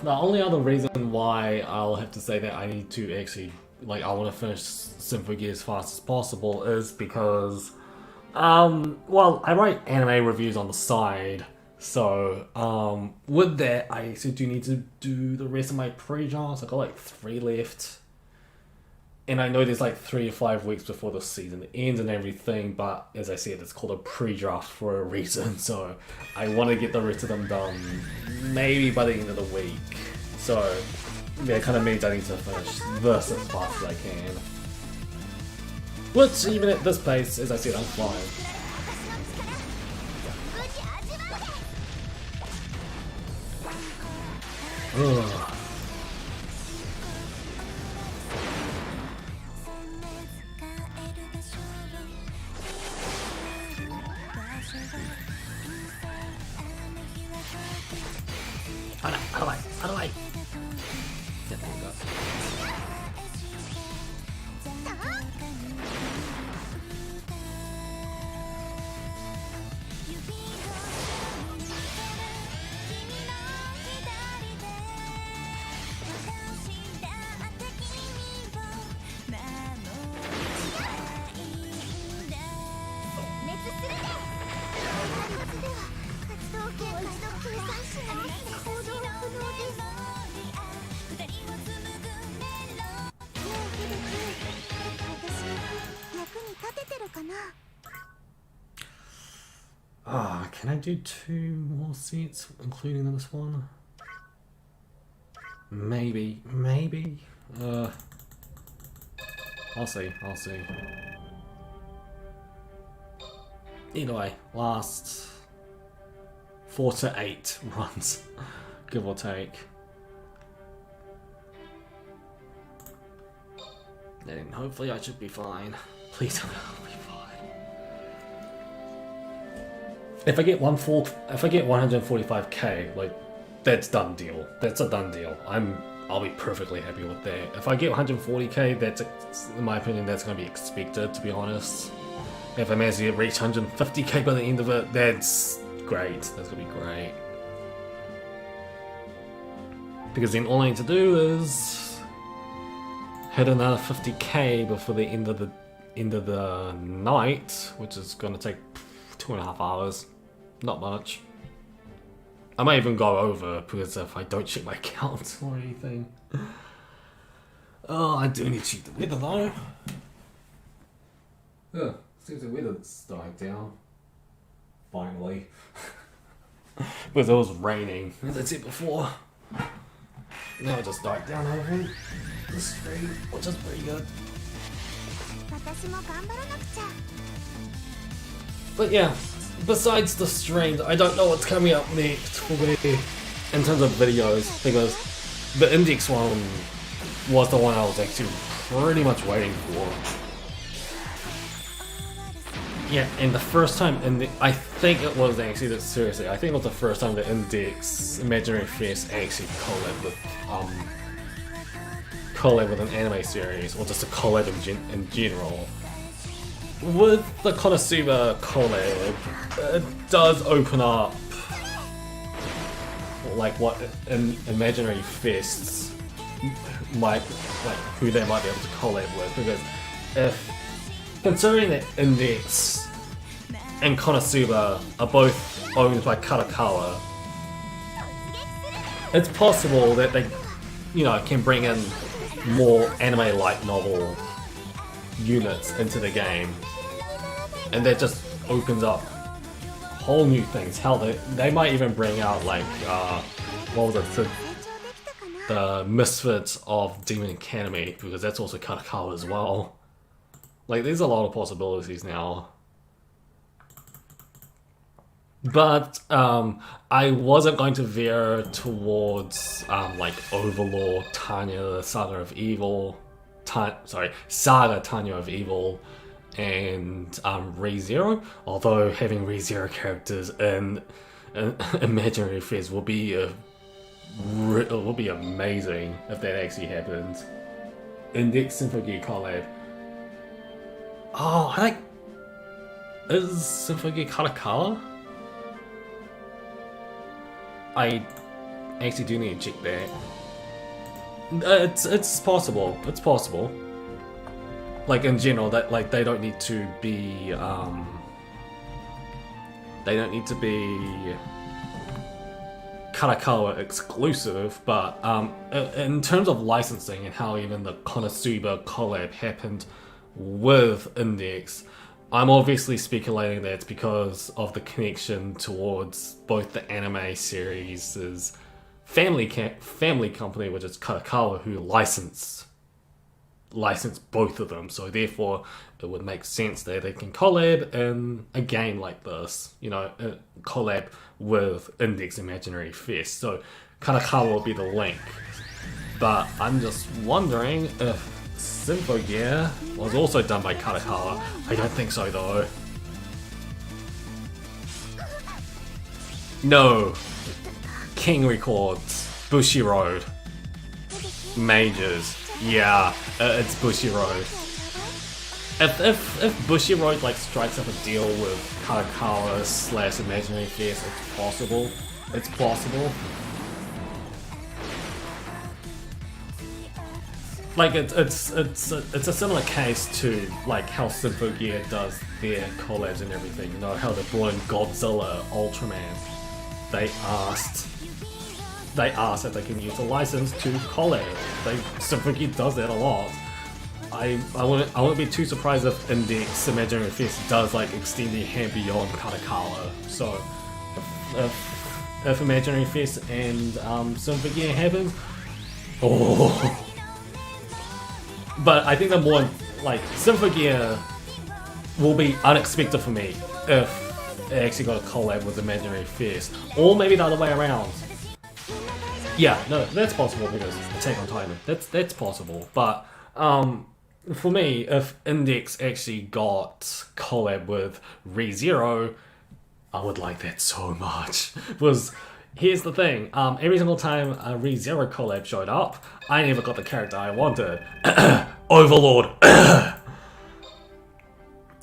The only other reason why I'll have to say that I need to actually, like, I want to finish Symphogear as fast as possible is because, well, I write anime reviews on the side, so, with that, I actually do need to do the rest of my pre-drafts. I got like 3 left. And I know there's like 3 to 5 weeks before the season ends and everything, but as I said, it's called a pre-draft for a reason, so I want to get the rest of them done maybe by the end of the week. So that kind of means I need to finish this as fast as I can. Which, even at this pace, as I said, I'm fine. Ugh. How do I? Yeah, there we go. Can I do 2 more seats, including this one? Maybe. I'll see. Either way, last 4 to 8 runs, give or take. Then hopefully I should be fine. Please tell me I'll be fine. If I get 145k, like, that's done deal. That's a done deal. I'll be perfectly happy with that. If I get 140k, that's, in my opinion, that's going to be expected, to be honest. If I manage to reach 150k by the end of it, that's great. That's going to be great. Because then all I need to do is hit another 50k before the end of the night, which is going to take 2.5 hours. Not much. I might even go over because if I don't check my account or anything. Oh, I do need to check the weather though. Oh, seems the weather's died down. Finally. Because it was raining, as I said before. Now it just died down over the street, which is pretty good. But yeah. Besides the streams, I don't know what's coming up next for me in terms of videos, because the Index one was the one I was actually pretty much waiting for. Yeah, and the first time, I think it was actually, seriously, I think it was the first time the Index Imaginary Fest actually collab with an anime series, or just a collab in general. With the Konosuba collab, it does open up like what Imaginary Fests might, like who they might be able to collab with, because if considering that Index and Konosuba are both owned by Kadokawa, it's possible that they, can bring in more anime light novel units into the game. And that just opens up whole new things. Hell, they might even bring out like, what was it, the Misfits of Demon Academy, because that's also Kadokawa as well. Like, there's a lot of possibilities now. But I wasn't going to veer towards like Overlord, Tanya, Saga of Evil, Saga, Tanya of Evil, and ReZero, although having ReZero characters in Imaginary Fest will be amazing if that actually happens. Index Symphogear collab. Oh, is Symphogear Kadokawa? I actually do need to check that. It's possible. It's possible. Like in general, that like they don't need to be Kadokawa exclusive, but in terms of licensing and how even the Konosuba collab happened with Index, I'm obviously speculating that it's because of the connection towards both the anime series' family company, which is Kadokawa, who licensed both of them. So therefore, it would make sense that they can collab in a game like this, collab with Index Imaginary Fest. So Kadokawa will be the link. But I'm just wondering if Symphogear was also done by Kadokawa. I don't think so though. No. King Records. Bushi Road. Majors. Yeah, it's Bushi Road. If Bushi Road like strikes up a deal with Kadokawa / Imaginary Fierce, it's possible. It's possible. Like it's a similar case to like how Symphogear does their collabs and everything. You know how they brought in Godzilla, Ultraman. They asked if they can use a license to collab. Symphogear does that a lot. I wouldn't be too surprised if Index Imaginary Fist does like extend their hand beyond Kadokawa. So if Imaginary Fist and Symphogear happens, oh. But I think the more like Symphogear will be unexpected for me if it actually got a collab with Imaginary Fist, or maybe the other way around. Yeah, no, that's possible because Attack on Titan. That's possible, but for me, if Index actually got collab with ReZero, I would like that so much. Because here's the thing, every single time a ReZero collab showed up, I never got the character I wanted. Overlord.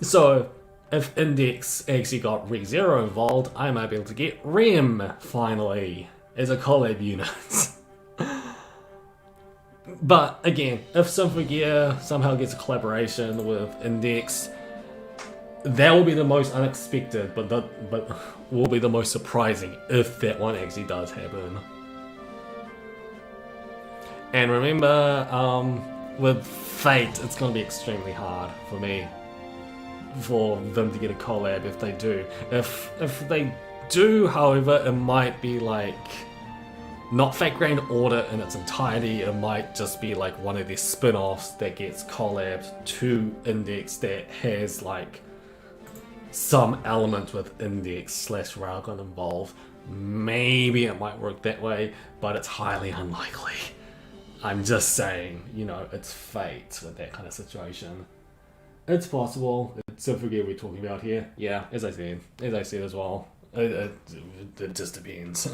So if Index actually got ReZero involved, I might be able to get Rem finally as a collab unit. But again, if Symphogear somehow gets a collaboration with Index, that will be the most unexpected, but will be the most surprising if that one actually does happen. And remember, with Fate, it's going to be extremely hard for me for them to get a collab if they do. If they do, however, it might be like not Fate Grand Order in its entirety. It might just be like one of their spin-offs that gets collabed to Index that has like some element with Index / Railgun involved. Maybe it might work that way, but it's highly unlikely. I'm just saying, you know, it's fate with that kind of situation. It's possible. It's Symphogear we're talking about here. Yeah, as I said as well. It just depends.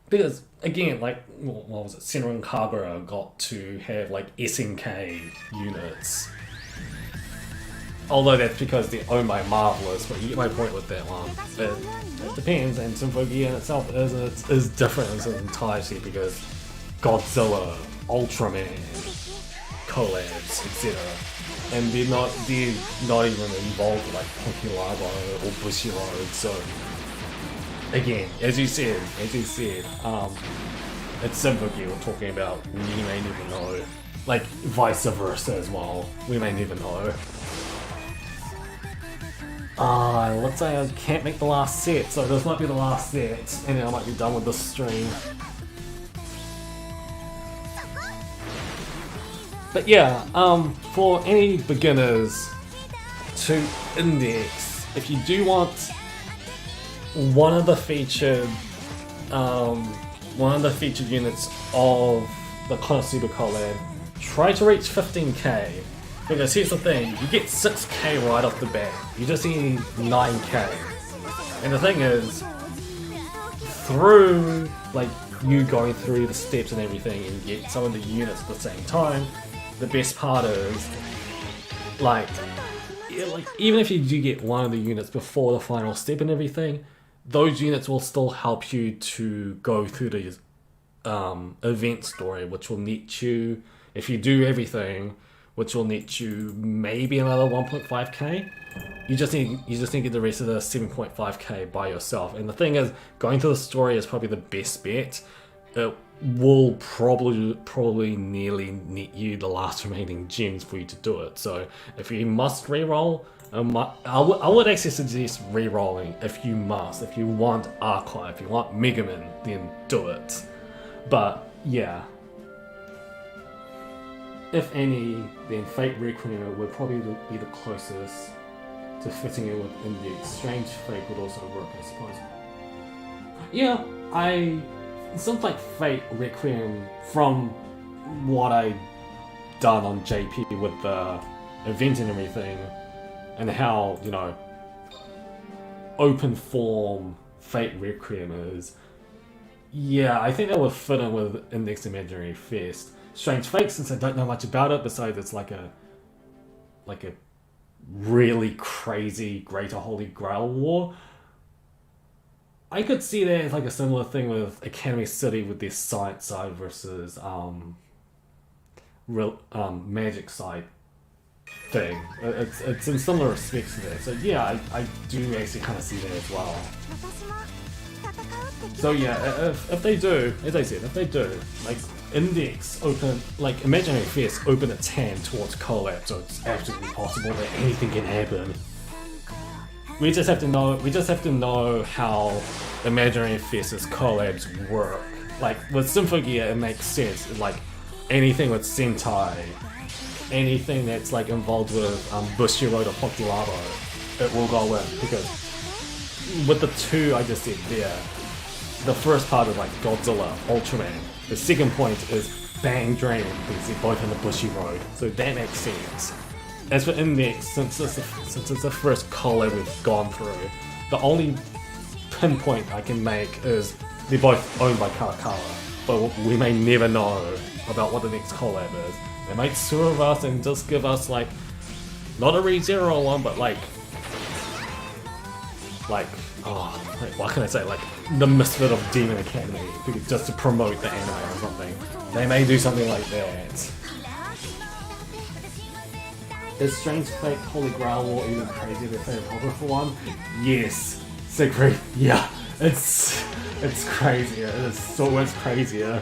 Because, again, like, what was it? Senran Kagura got to have, like, SNK units. Although that's because they're owned by Marvelous, but you get my point with that one. It depends, and Symphogear in itself is different in its entirety because Godzilla, Ultraman, collabs, etc. And they're not even involved with like Pokilabo or Bushi Road, so again, as you said, it's Symphogear we're talking about. We may never know. Like vice versa as well. We may never know. Let's say I can't make the last set, so this might be the last set, and then I might be done with this stream. But yeah, for any beginners to Index, if you do want one of the featured units of the Konosuba collab, try to reach 15k. Because here's the thing, you get 6k right off the bat, you just need 9k. And the thing is, through like you going through the steps and everything and get some of the units at the same time, the best part is, like even if you do get one of the units before the final step and everything, those units will still help you to go through the event story, which will net you, if you do everything, which will net you maybe another 1.5k. You just need to get the rest of the 7.5k by yourself. And the thing is, going through the story is probably the best bet. It will probably nearly net you the last remaining gems for you to do it. So if you must reroll, I would actually suggest rerolling if you must. If you want Archive, if you want Megaman, then do it. But yeah. If any, then Fate Requiem would probably be the closest to fitting it with Index. Strange Fate would also work, I suppose. Yeah, something like Fate Requiem, from what I done on JP with the event and everything, and how, you know, open form Fate Requiem is, yeah, I think that would fit in with Index Imaginary Fest. Strange Fate, since I don't know much about it, besides it's like a really crazy Greater Holy Grail War. I could see that as like a similar thing with Academy City with their science side versus magic side thing. It's in similar respects to that. So yeah, I do actually kind of see that as well. So yeah, if they do, as I said, if they do, like Index open, like Imaginary Fest open its hand towards collab, so it's absolutely possible that anything can happen. We just have to know how Imaginary Fest's collabs work. Like with Symphogear, it makes sense. Like anything with Sentai, anything that's like involved with Bushiroad or Populado, it will go in, because with the two I just said there, the first part is like Godzilla, Ultraman. The second point is Bang Dragon, because they're both in the Bushiroad, so that makes sense. As for Index, since it's the first collab we've gone through, the only pinpoint I can make is they're both owned by Karakara, but we may never know about what the next collab is. They might serve us and just give us like, not a ReZero one, but like what can I say, like the Misfit of Demon Academy, just to promote the anime or something. They may do something like that. Is Strange Fate Holy Grail War even crazier than Fate Apocrypha one? Yes. Siegfried, yeah. It's crazier. It is so much crazier.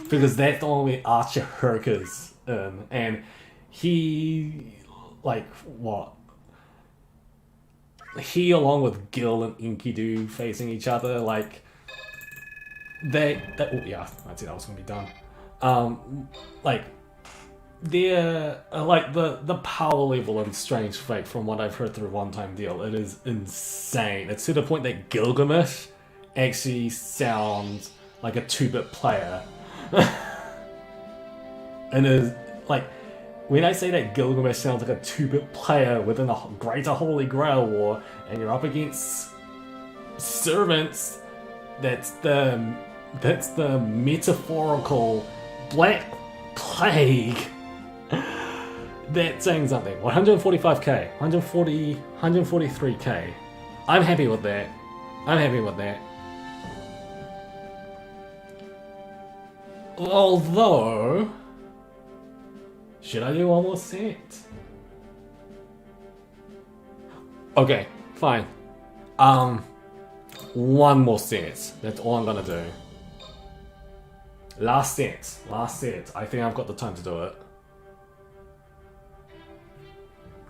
Because that's the only Archer Herkus in, and he, like, what? He along with Gil and Enkidu facing each other, like, oh yeah, that's it, I was gonna be done. Like, they're, like, the power level in Strange Fate, from what I've heard through One Time Deal, it is insane. It's to the point that Gilgamesh actually sounds like a 2-bit player. And is like, when I say that Gilgamesh sounds like a 2-bit player within a Greater Holy Grail War, and you're up against servants, that's the metaphorical Black Plague. That's saying something. 145k, 143k. I'm happy with that. Although, should I do one more set? Okay, fine. One more set. That's all I'm gonna do. Last set. I think I've got the time to do it.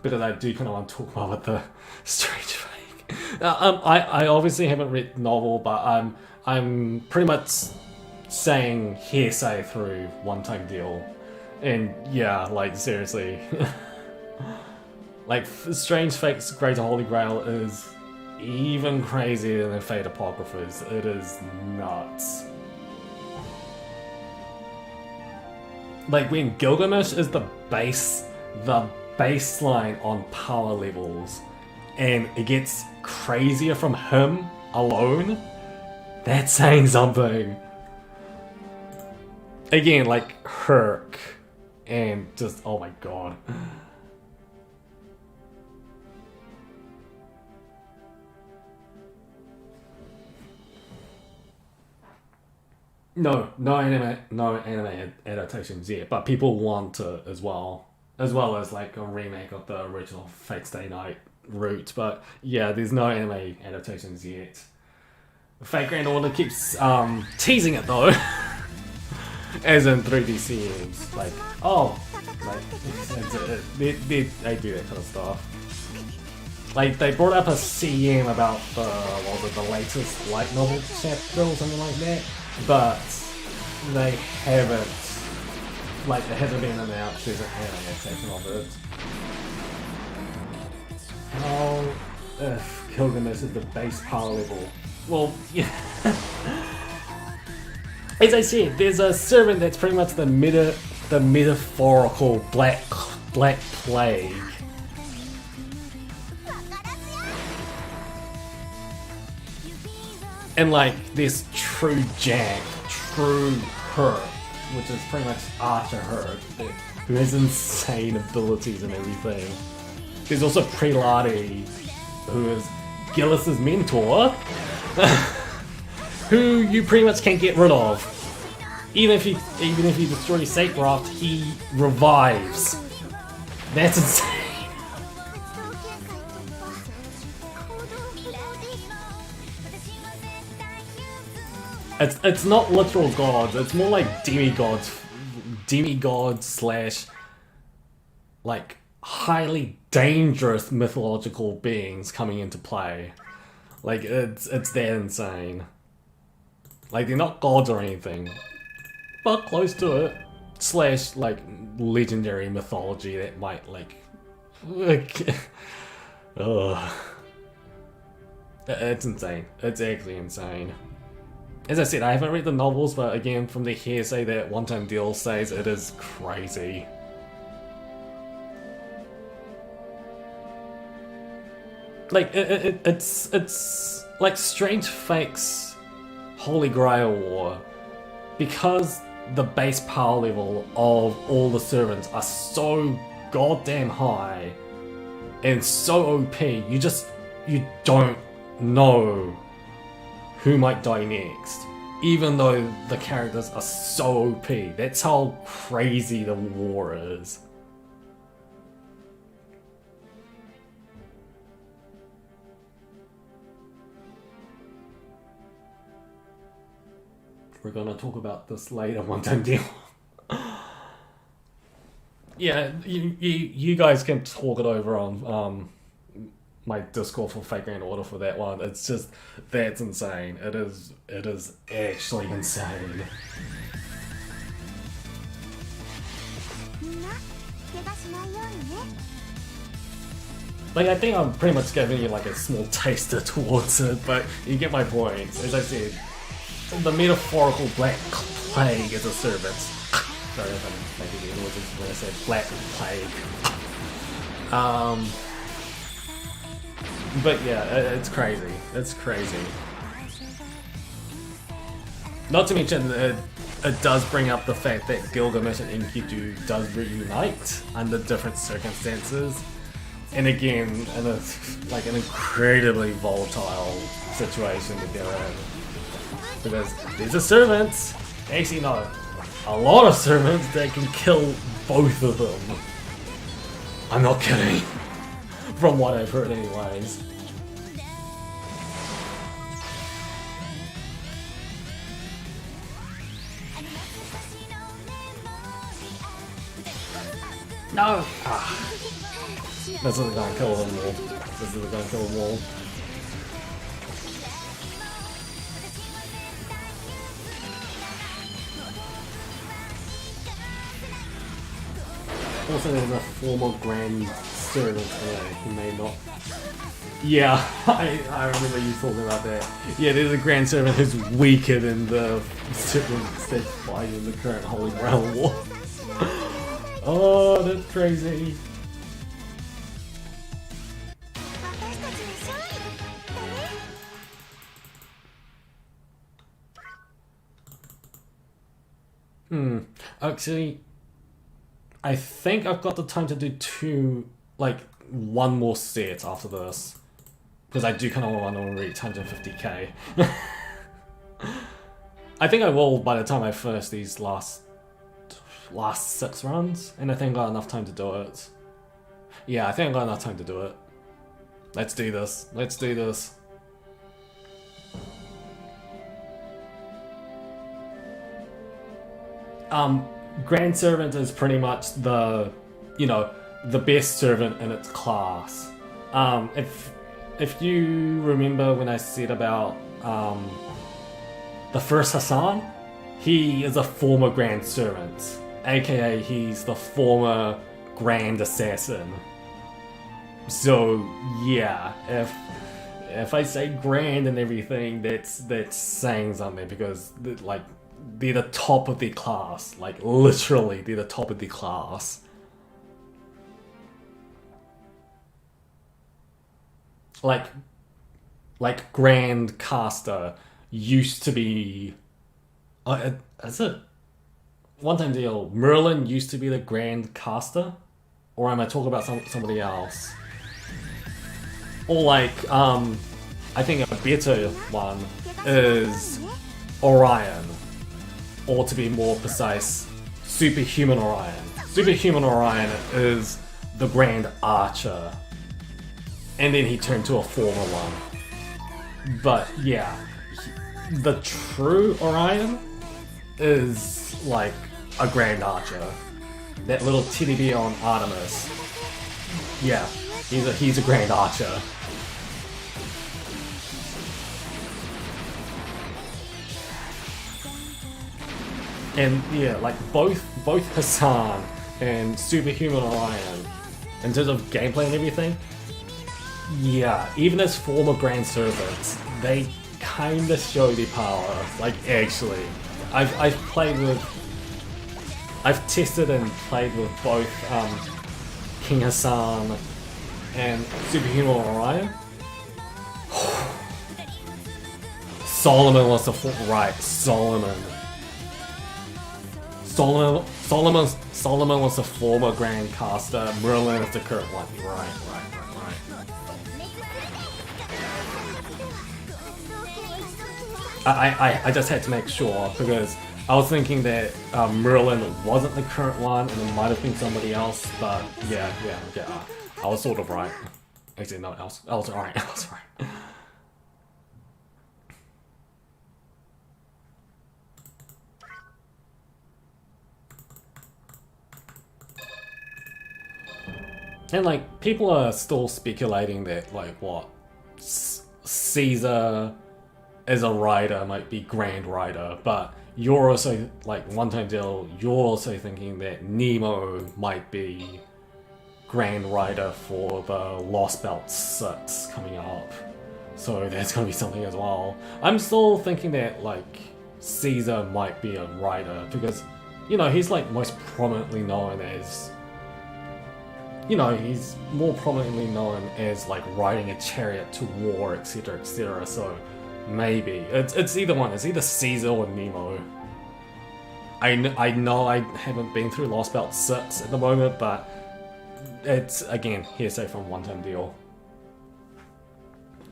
Because I do kind of want to talk about the Strange Fate. I obviously haven't read the novel, but I'm pretty much saying hearsay through One Time Deal. And yeah, like, seriously. Like, Strange Fate's Greater Holy Grail is even crazier than Fate Apocrypha's. It is nuts. Like, when Gilgamesh is the baseline on power levels, and it gets crazier from him alone, that's saying something. Again, like Herc, and just, oh my god. No anime adaptations yet, but people want to as well as like a remake of the original Fate Stay Night route. But yeah, there's no anime adaptations yet. Fate Grand Order keeps teasing it though. As in 3D CMs, like, oh, like, they do that kind of stuff. Like, they brought up a CM about the latest light novel chapter or something like that, but they haven't, like, it hasn't been announced there's an anime adaptation of it. How if Gilgamesh is the base power level? Well, yeah. As I said, there's a servant that's pretty much the metaphorical Black Plague. And like there's true Jack, true Herc, which is pretty much after Herc, who has insane abilities and everything. There's also Prelati, who is Gillis's mentor, who you pretty much can't get rid of. Even if you destroy Sackcraft, he revives. That's insane. It's not literal gods, it's more like demigods slash like highly dangerous mythological beings coming into play. Like it's that insane. Like they're not gods or anything, but close to it. Slash like legendary mythology that might like ugh. It's insane. It's actually insane. As I said, I haven't read the novels, but again, from the hearsay that One Time Deal says, it is crazy. Like, it's like Strange Fate's Holy Grail War, because the base power level of all the servants are so goddamn high and so OP, you don't know who might die next, even though the characters are so OP. That's how crazy the war is. We're gonna talk about this later, One Time Deal. Yeah, you guys can talk it over on my Discord for Fate Grand Order for that one. It's just, that's insane. It is actually insane. Like, I think I'm pretty much giving you like a small taster towards it, but you get my point. As I said, the metaphorical Black Plague is a servant. Sorry if I'm making the noises when I said Black Plague. But yeah, it's crazy. It's crazy. Not to mention, it does bring up the fact that Gilgamesh and Enkidu does reunite under different circumstances. And again, in an incredibly volatile situation that they're in. Because these are servants. Actually, no. A lot of servants that can kill both of them. I'm not kidding. From what I've heard anyways. No! Ah. This isn't gonna kill them all. This isn't gonna kill them all. Also, there's a former Grand Servant there. He may not. Yeah, I remember you talking about that. Yeah, there's a Grand Servant who's weaker than the servants that fight in the current Holy Grail War. Oh, that's crazy. Actually, I think I've got the time to do one more set after this. Because I do kind of want to reach 150k. I think I will by the time I finish these last 6 runs, and I think I got enough time to do it. Yeah, I think I got enough time to do it. Let's do this. Let's do this. Grand Servant is pretty much the best servant in its class. If you remember when I said about the first Hassan, he is a former Grand Servant, aka he's the former Grand Assassin. So yeah, if I say grand and everything, that's saying something, because they're the top of their class. Like literally, they're the top of their class. Like Grand Caster, used to be. Is it one time deal? Merlin used to be the Grand Caster, or am I talking about somebody else? Or like, I think a better one is Orion, or to be more precise, Superhuman Orion. Superhuman Orion is the Grand Archer, and then he turned to a former one. But yeah, the true Orion is like a Grand Archer. That little teddy bear on Artemis. Yeah, he's a Grand Archer. And yeah, like both Hassan and Superhuman Orion, in terms of gameplay and everything, yeah, even as former Grand Servants, they kinda show their power. Like actually, I've tested and played with both King Hassan and Superhuman Orion. Solomon was the right. Solomon was the former Grand Caster. Merlin is the current one. Right. I just had to make sure because I was thinking that Merlin wasn't the current one and it might have been somebody else, but yeah, I was sort of right. Actually, no, I was right. I was right. And like, people are still speculating that like what Caesar as a rider might be Grand Rider, but you're also like one time deal. You're also thinking that Nemo might be Grand Rider for the Lost Belt 6 coming up, so that's gonna be something as well. I'm still thinking that like Caesar might be a rider because you know he's like most prominently known as. You know, he's more prominently known as like riding a chariot to war, etc., etc. So maybe it's either one. It's either Caesar or Nemo. I know I haven't been through Lost Belt 6 at the moment, but it's again hearsay from One Time Deal,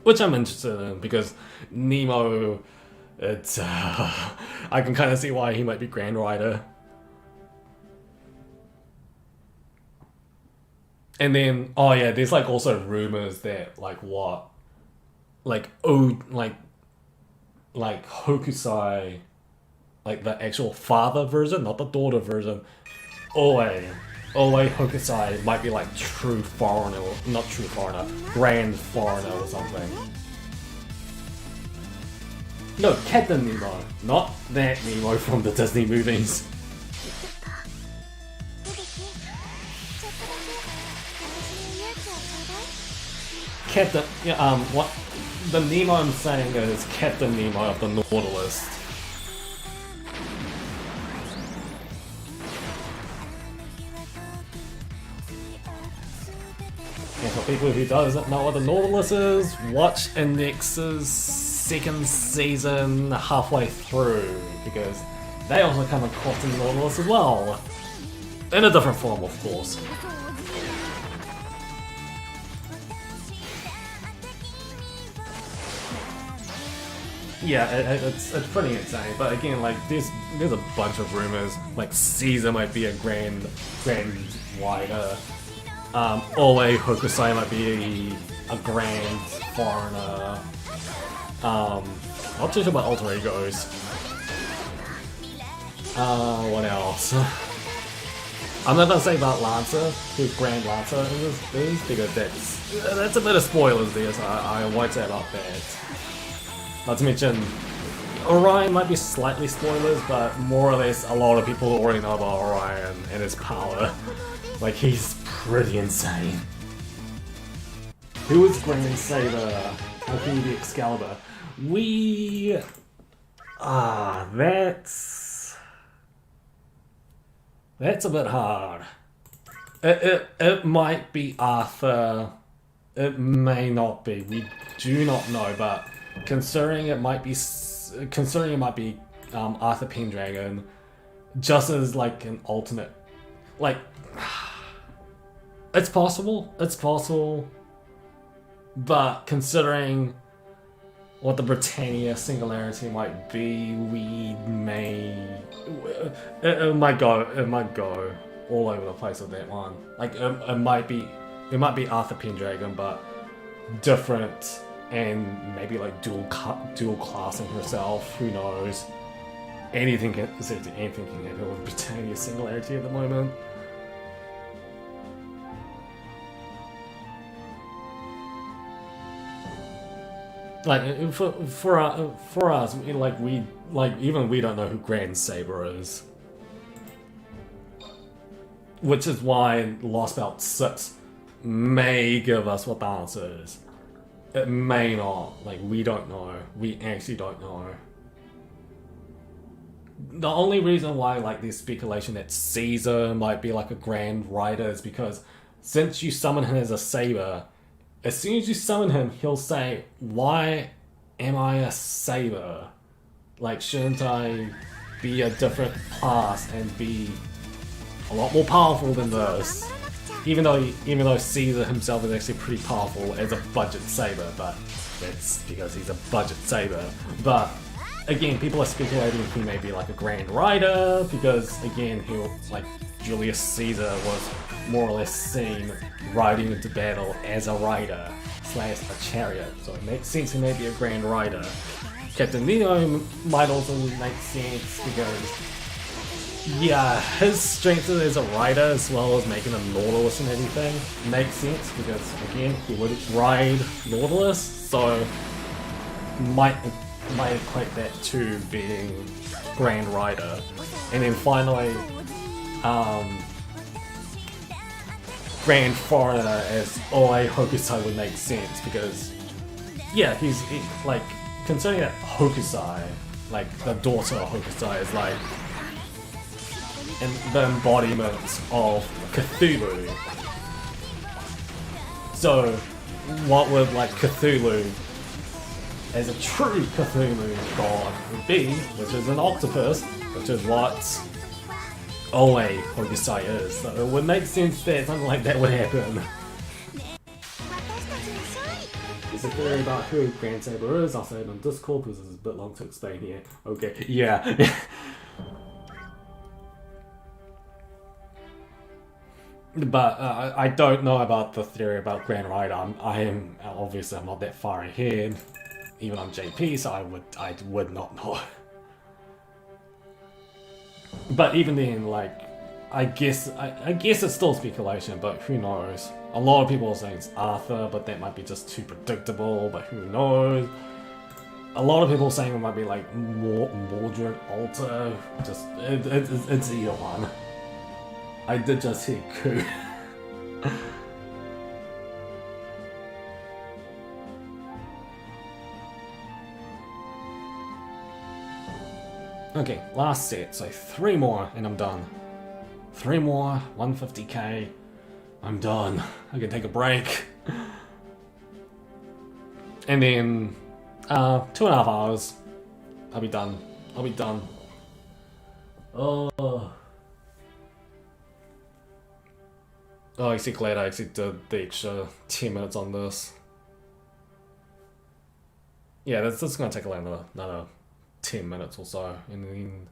which I'm interested in because Nemo. It's I can kind of see why he might be Grand Rider. And then, oh yeah, there's like also rumors that like what, like Hokusai, like the actual father version, not the daughter version, Oe Hokusai might be like true foreigner, not true foreigner, grand foreigner or something. No, Captain Nemo, not that Nemo from the Disney movies. Captain, what the Nemo I'm saying is Captain Nemo of the Nautilus. And for people who doesn't know what the Nautilus is, watch Index's second season halfway through because they also come across the Nautilus as well, in a different form, of course. Yeah, it's pretty insane. But again, like there's a bunch of rumors. Like Caesar might be a grand rider. Oe Hokusai might be a grand foreigner. Not too sure about alter egos. What else? I'm not gonna say about Lancer, who's Grand Lancer in this thing, because that's a bit of spoilers there, so I won't say about that. Not to mention, Orion might be slightly spoilers, but more or less a lot of people already know about Orion and his power. Like, he's pretty insane. Who is Grand Saber? How can you be Excalibur? That's a bit hard. It might be Arthur. It may not be. We do not know, but considering it might be considering it might be Arthur Pendragon, just as like an alternate, like it's possible, but considering what the Britannia singularity might be, it might go all over the place with that one. Like it might be Arthur Pendragon, but different, and maybe like dual classing herself. Who knows? Anything can happen with Britannia singularity at the moment. Like for us, even we don't know who Grand Saber is, which is why Lost Belt 6 may give us what the answer is. It may not. Like, we don't know. We actually don't know. The only reason why like there's speculation that Caesar might be like a Grand Rider is because since you summon him as a Saber, as soon as you summon him, he'll say, "Why am I a Saber? Like, shouldn't I be a different class and be a lot more powerful than this?" Even though Caesar himself is actually pretty powerful as a budget Saber, but that's because he's a budget Saber. But again, people are speculating he may be like a Grand Rider because again, Julius Caesar was more or less seen riding into battle as a rider / a chariot, so it makes sense he may be a Grand Rider. Captain Nemo might also make sense because, yeah, his strength as a rider as well as making a Nautilus and everything makes sense because, again, he would ride Nautilus, so might equate that to being Grand Rider. And then finally, Grand Foreigner as Oe Hokusai would make sense because, yeah, like, considering that Hokusai, like, the daughter of Hokusai is like the embodiment of Cthulhu. So, what would, like, Cthulhu as a true Cthulhu god would be, which is an octopus, which is what Oe Hokusai is. So it would make sense that something like that would happen. There's a theory about who Grand Saber is. I'll say it on Discord because it's a bit long to explain here. Okay, yeah. But I don't know about the theory about Grand Rider. I'm not that far ahead. Even on JP, so I would not know. But even then, like, I guess it's still speculation, but who knows? A lot of people are saying it's Arthur, but that might be just too predictable, but who knows? A lot of people are saying it might be like Mordred Alter. Just it's either one. I did just hear coup. Okay, last set, so 3 more and I'm done. 3 more, 150k, I'm done. I can take a break. And then, 2.5 hours, I'll be done. Oh, I'm actually glad I actually did the extra 10 minutes on this. Yeah, this is gonna take another 10 minutes or so, and then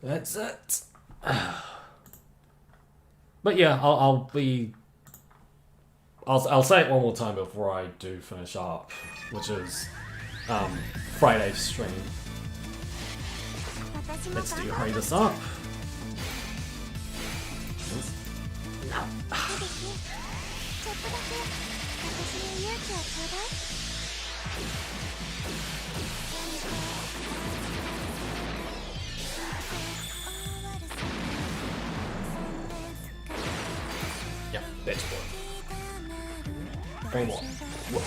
that's it. But yeah, I'll say it one more time before I do finish up, which is Friday's stream. Let's do hurry this up. No. Yeah, that's one. Bring more. Whoa.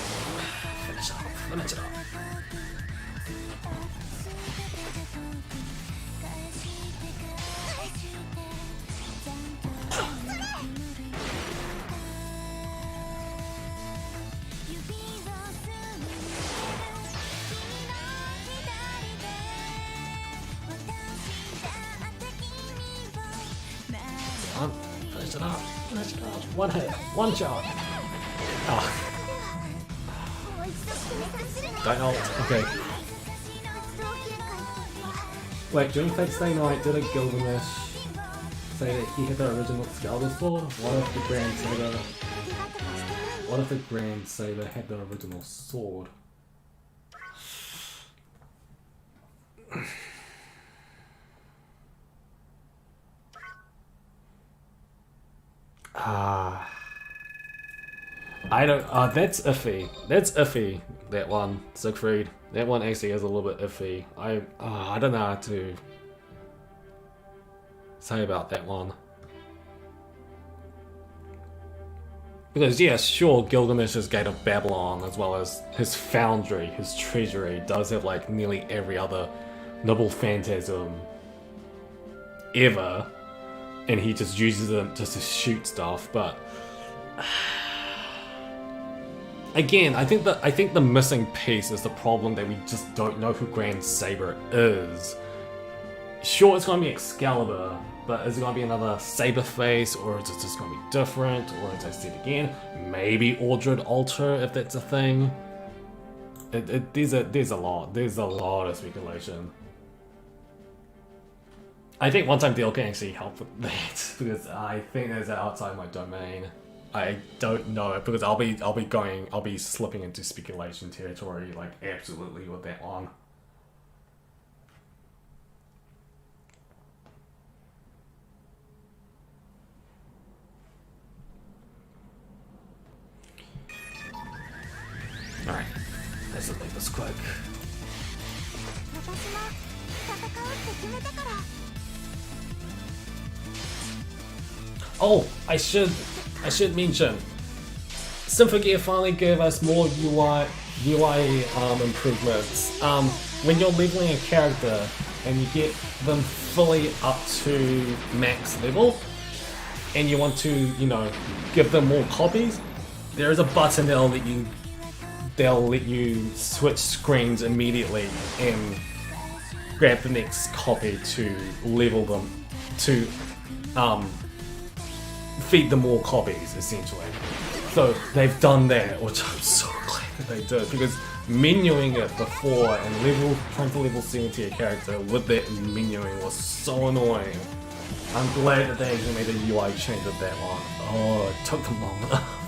Finish it up. Finish it up. Finish it up. One hit. One shot. Ah. Don't ult. Okay. Wait, during Fate Stay Night, did a Gilgamesh say that he had the original Excalibur sword? What if the Grand Saber had the original sword? I don't. That's iffy. That's iffy. That one, Siegfried. That one actually is a little bit iffy. I don't know how to say about that one. Because yes, sure, Gilgamesh's Gate of Babylon, as well as his foundry, his treasury, does have like nearly every other noble phantasm ever, and he just uses them just to shoot stuff. But again, I think the missing piece is the problem that we just don't know who Grand Saber is. Sure, it's gonna be Excalibur, but is it gonna be another Saberface, or is it just gonna be different? Or as I said again, maybe Ordred Alter if that's a thing. There's a lot of speculation. I think one-time deal can actually help with that because I think that's outside my domain. I don't know it because I'll be slipping into speculation territory like absolutely with that one. Alright, let's make this quick. Oh, I should mention, Symphogear finally gave us more UI improvements. When you're leveling a character and you get them fully up to max level, and you want to, give them more copies, there is a button that'll let you switch screens immediately and grab the next copy to level them, to feed them more copies, essentially. So they've done that, which I'm so glad that they did, because menuing it before and trying to level 70 a character with that menuing was so annoying. I'm glad that they actually made a UI change of that one. Oh, it took them long enough.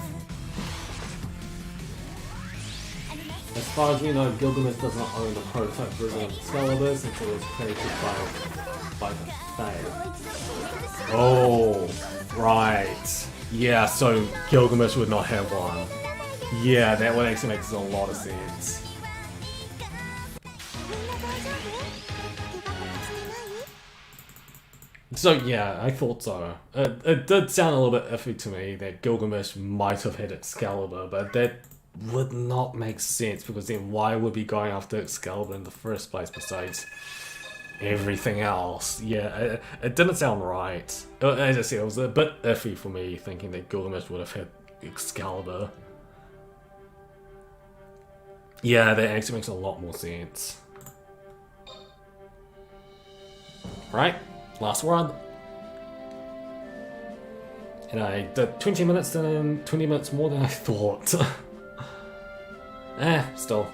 As far as we know, Gilgamesh does not own the prototype version of Excalibur since it was created by the Fae. Oh, right. Yeah, so Gilgamesh would not have one. Yeah, that one actually makes a lot of sense. So yeah, I thought so. It did sound a little bit iffy to me that Gilgamesh might have had Excalibur, but that would not make sense because then why would we be going after Excalibur in the first place besides everything else? Yeah, it didn't sound right. As I said, it was a bit iffy for me thinking that Gilgamesh would have had Excalibur. Yeah, that actually makes a lot more sense. Right, last one. And I did 20 minutes and 20 minutes more than I thought. Still.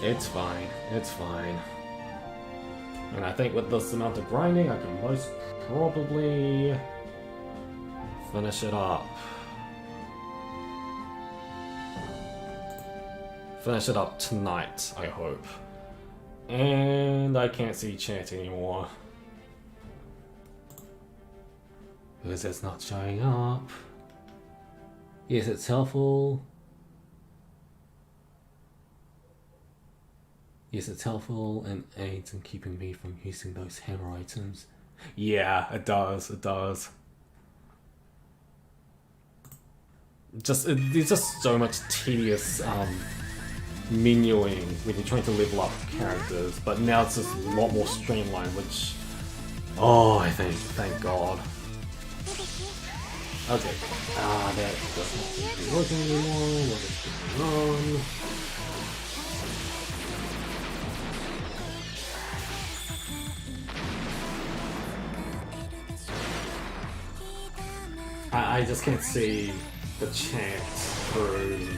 It's fine, it's fine. And I think with this amount of grinding, I can most probably finish it up. Finish it up tonight, I hope. And I can't see chat anymore. Because it's not showing up. Yes, it's helpful. Yes, it's helpful and aids in keeping me from using those hammer items. Yeah, it does, it does. There's just so much tedious menuing when you're trying to level up characters, but now it's just a lot more streamlined, which, I think, thank God. Okay, that doesn't seem to be working anymore. What is going on? I just can't see the chat through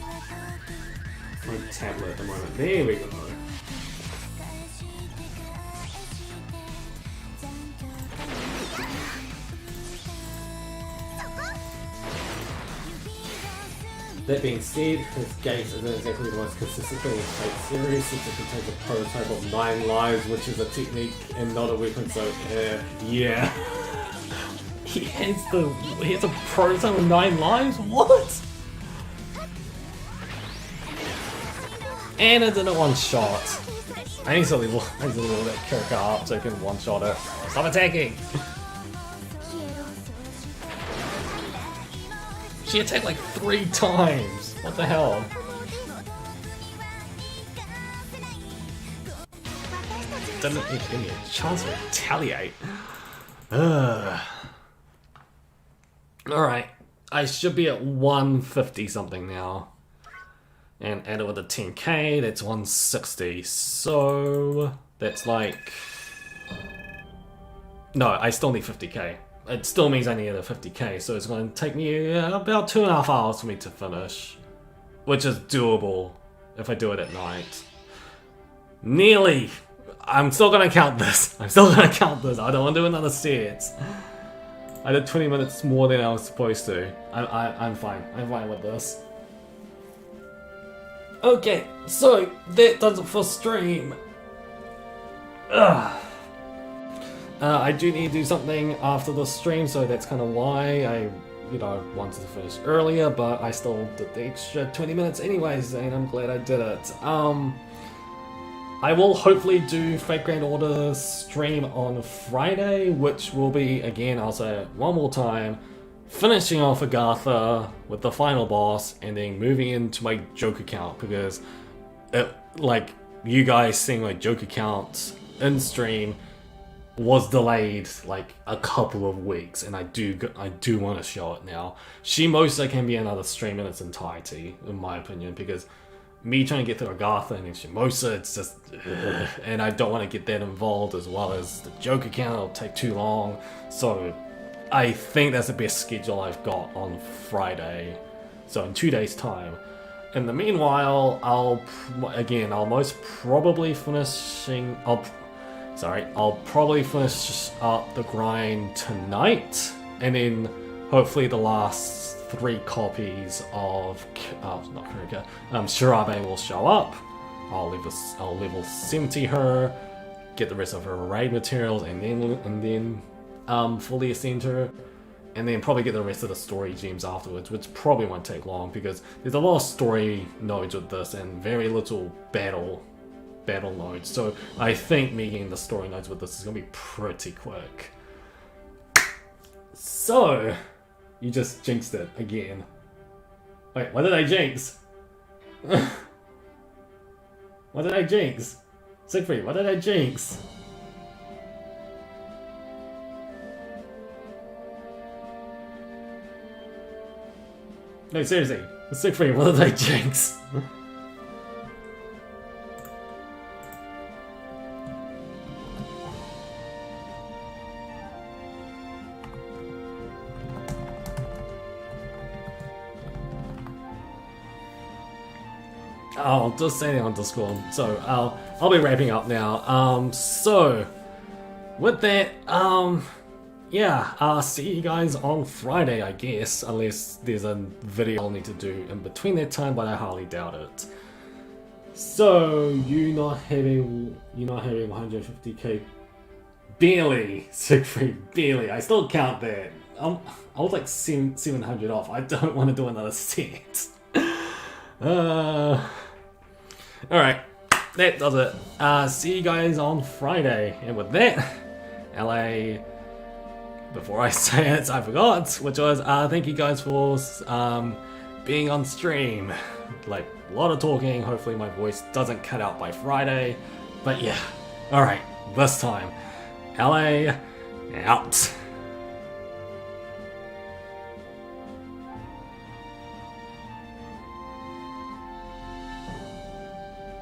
my tablet at the moment. There we go. That being said, his gate isn't exactly the most consistent thing in Fate series, since it contains a prototype of 9 lives, which is a technique and not a weapon, so yeah. He has a prototype of 9 lives? What? And it's in a one shot. I need to level that character up so I can one shot it. Stop attacking! She attacked like 3 times! What the hell? Doesn't even give me a chance to retaliate. Alright, I should be at 150 something now. And add it with a 10k, that's 160. So that's like... No, I still need 50k. It still means I need a 50k, so it's going to take me about 2.5 hours for me to finish. Which is doable if I do it at night. Nearly! I'm still going to count this. I don't want to do another set. I did 20 minutes more than I was supposed to. I'm fine. I'm fine with this. Okay, so that does it for stream. I do need to do something after the stream, so that's kind of why I, wanted to finish earlier, but I still did the extra 20 minutes anyways, and I'm glad I did it. I will hopefully do Fate Grand Order stream on Friday, which will be, again, I'll say it one more time, finishing off Agatha with the final boss, and then moving into my joke account, because you guys seeing my joke account in stream was delayed like a couple of weeks, and I do want to show it now. Shimosa can be another stream in its entirety, in my opinion, because me trying to get through Agatha and then Shimosa, it's just and I don't want to get that involved, as well as the joke account. It'll take too long, so I think that's the best schedule I've got on Friday, so in 2 days time. In the meanwhile, I'll most probably I'll probably finish up the grind tonight, and then hopefully the last 3 copies of Shirabe will show up. I'll level 70 her, get the rest of her raid materials, and then fully ascend her, and then probably get the rest of the story gems afterwards, which probably won't take long because there's a lot of story nodes with this and very little battle nodes, so I think me getting the story nodes with this is going to be pretty quick. So, you just jinxed it again. Wait, what did I jinx? What did I jinx? Siegfried, what did I jinx? No, seriously, Siegfried, what did I jinx? Oh, just saying on Discord. So I'll be wrapping up now. So with that, yeah, I'll see you guys on Friday, I guess, unless there's a video I'll need to do in between that time, but I highly doubt it. So you not having 150k, barely, Siegfried, barely. I still count that. I was like 700 off. I don't want to do another set. Alright, that does it. See you guys on Friday. And with that, LA, before I say it, I forgot, which was, thank you guys for being on stream. Like, a lot of talking. Hopefully my voice doesn't cut out by Friday. But yeah, alright, this time, LA, out.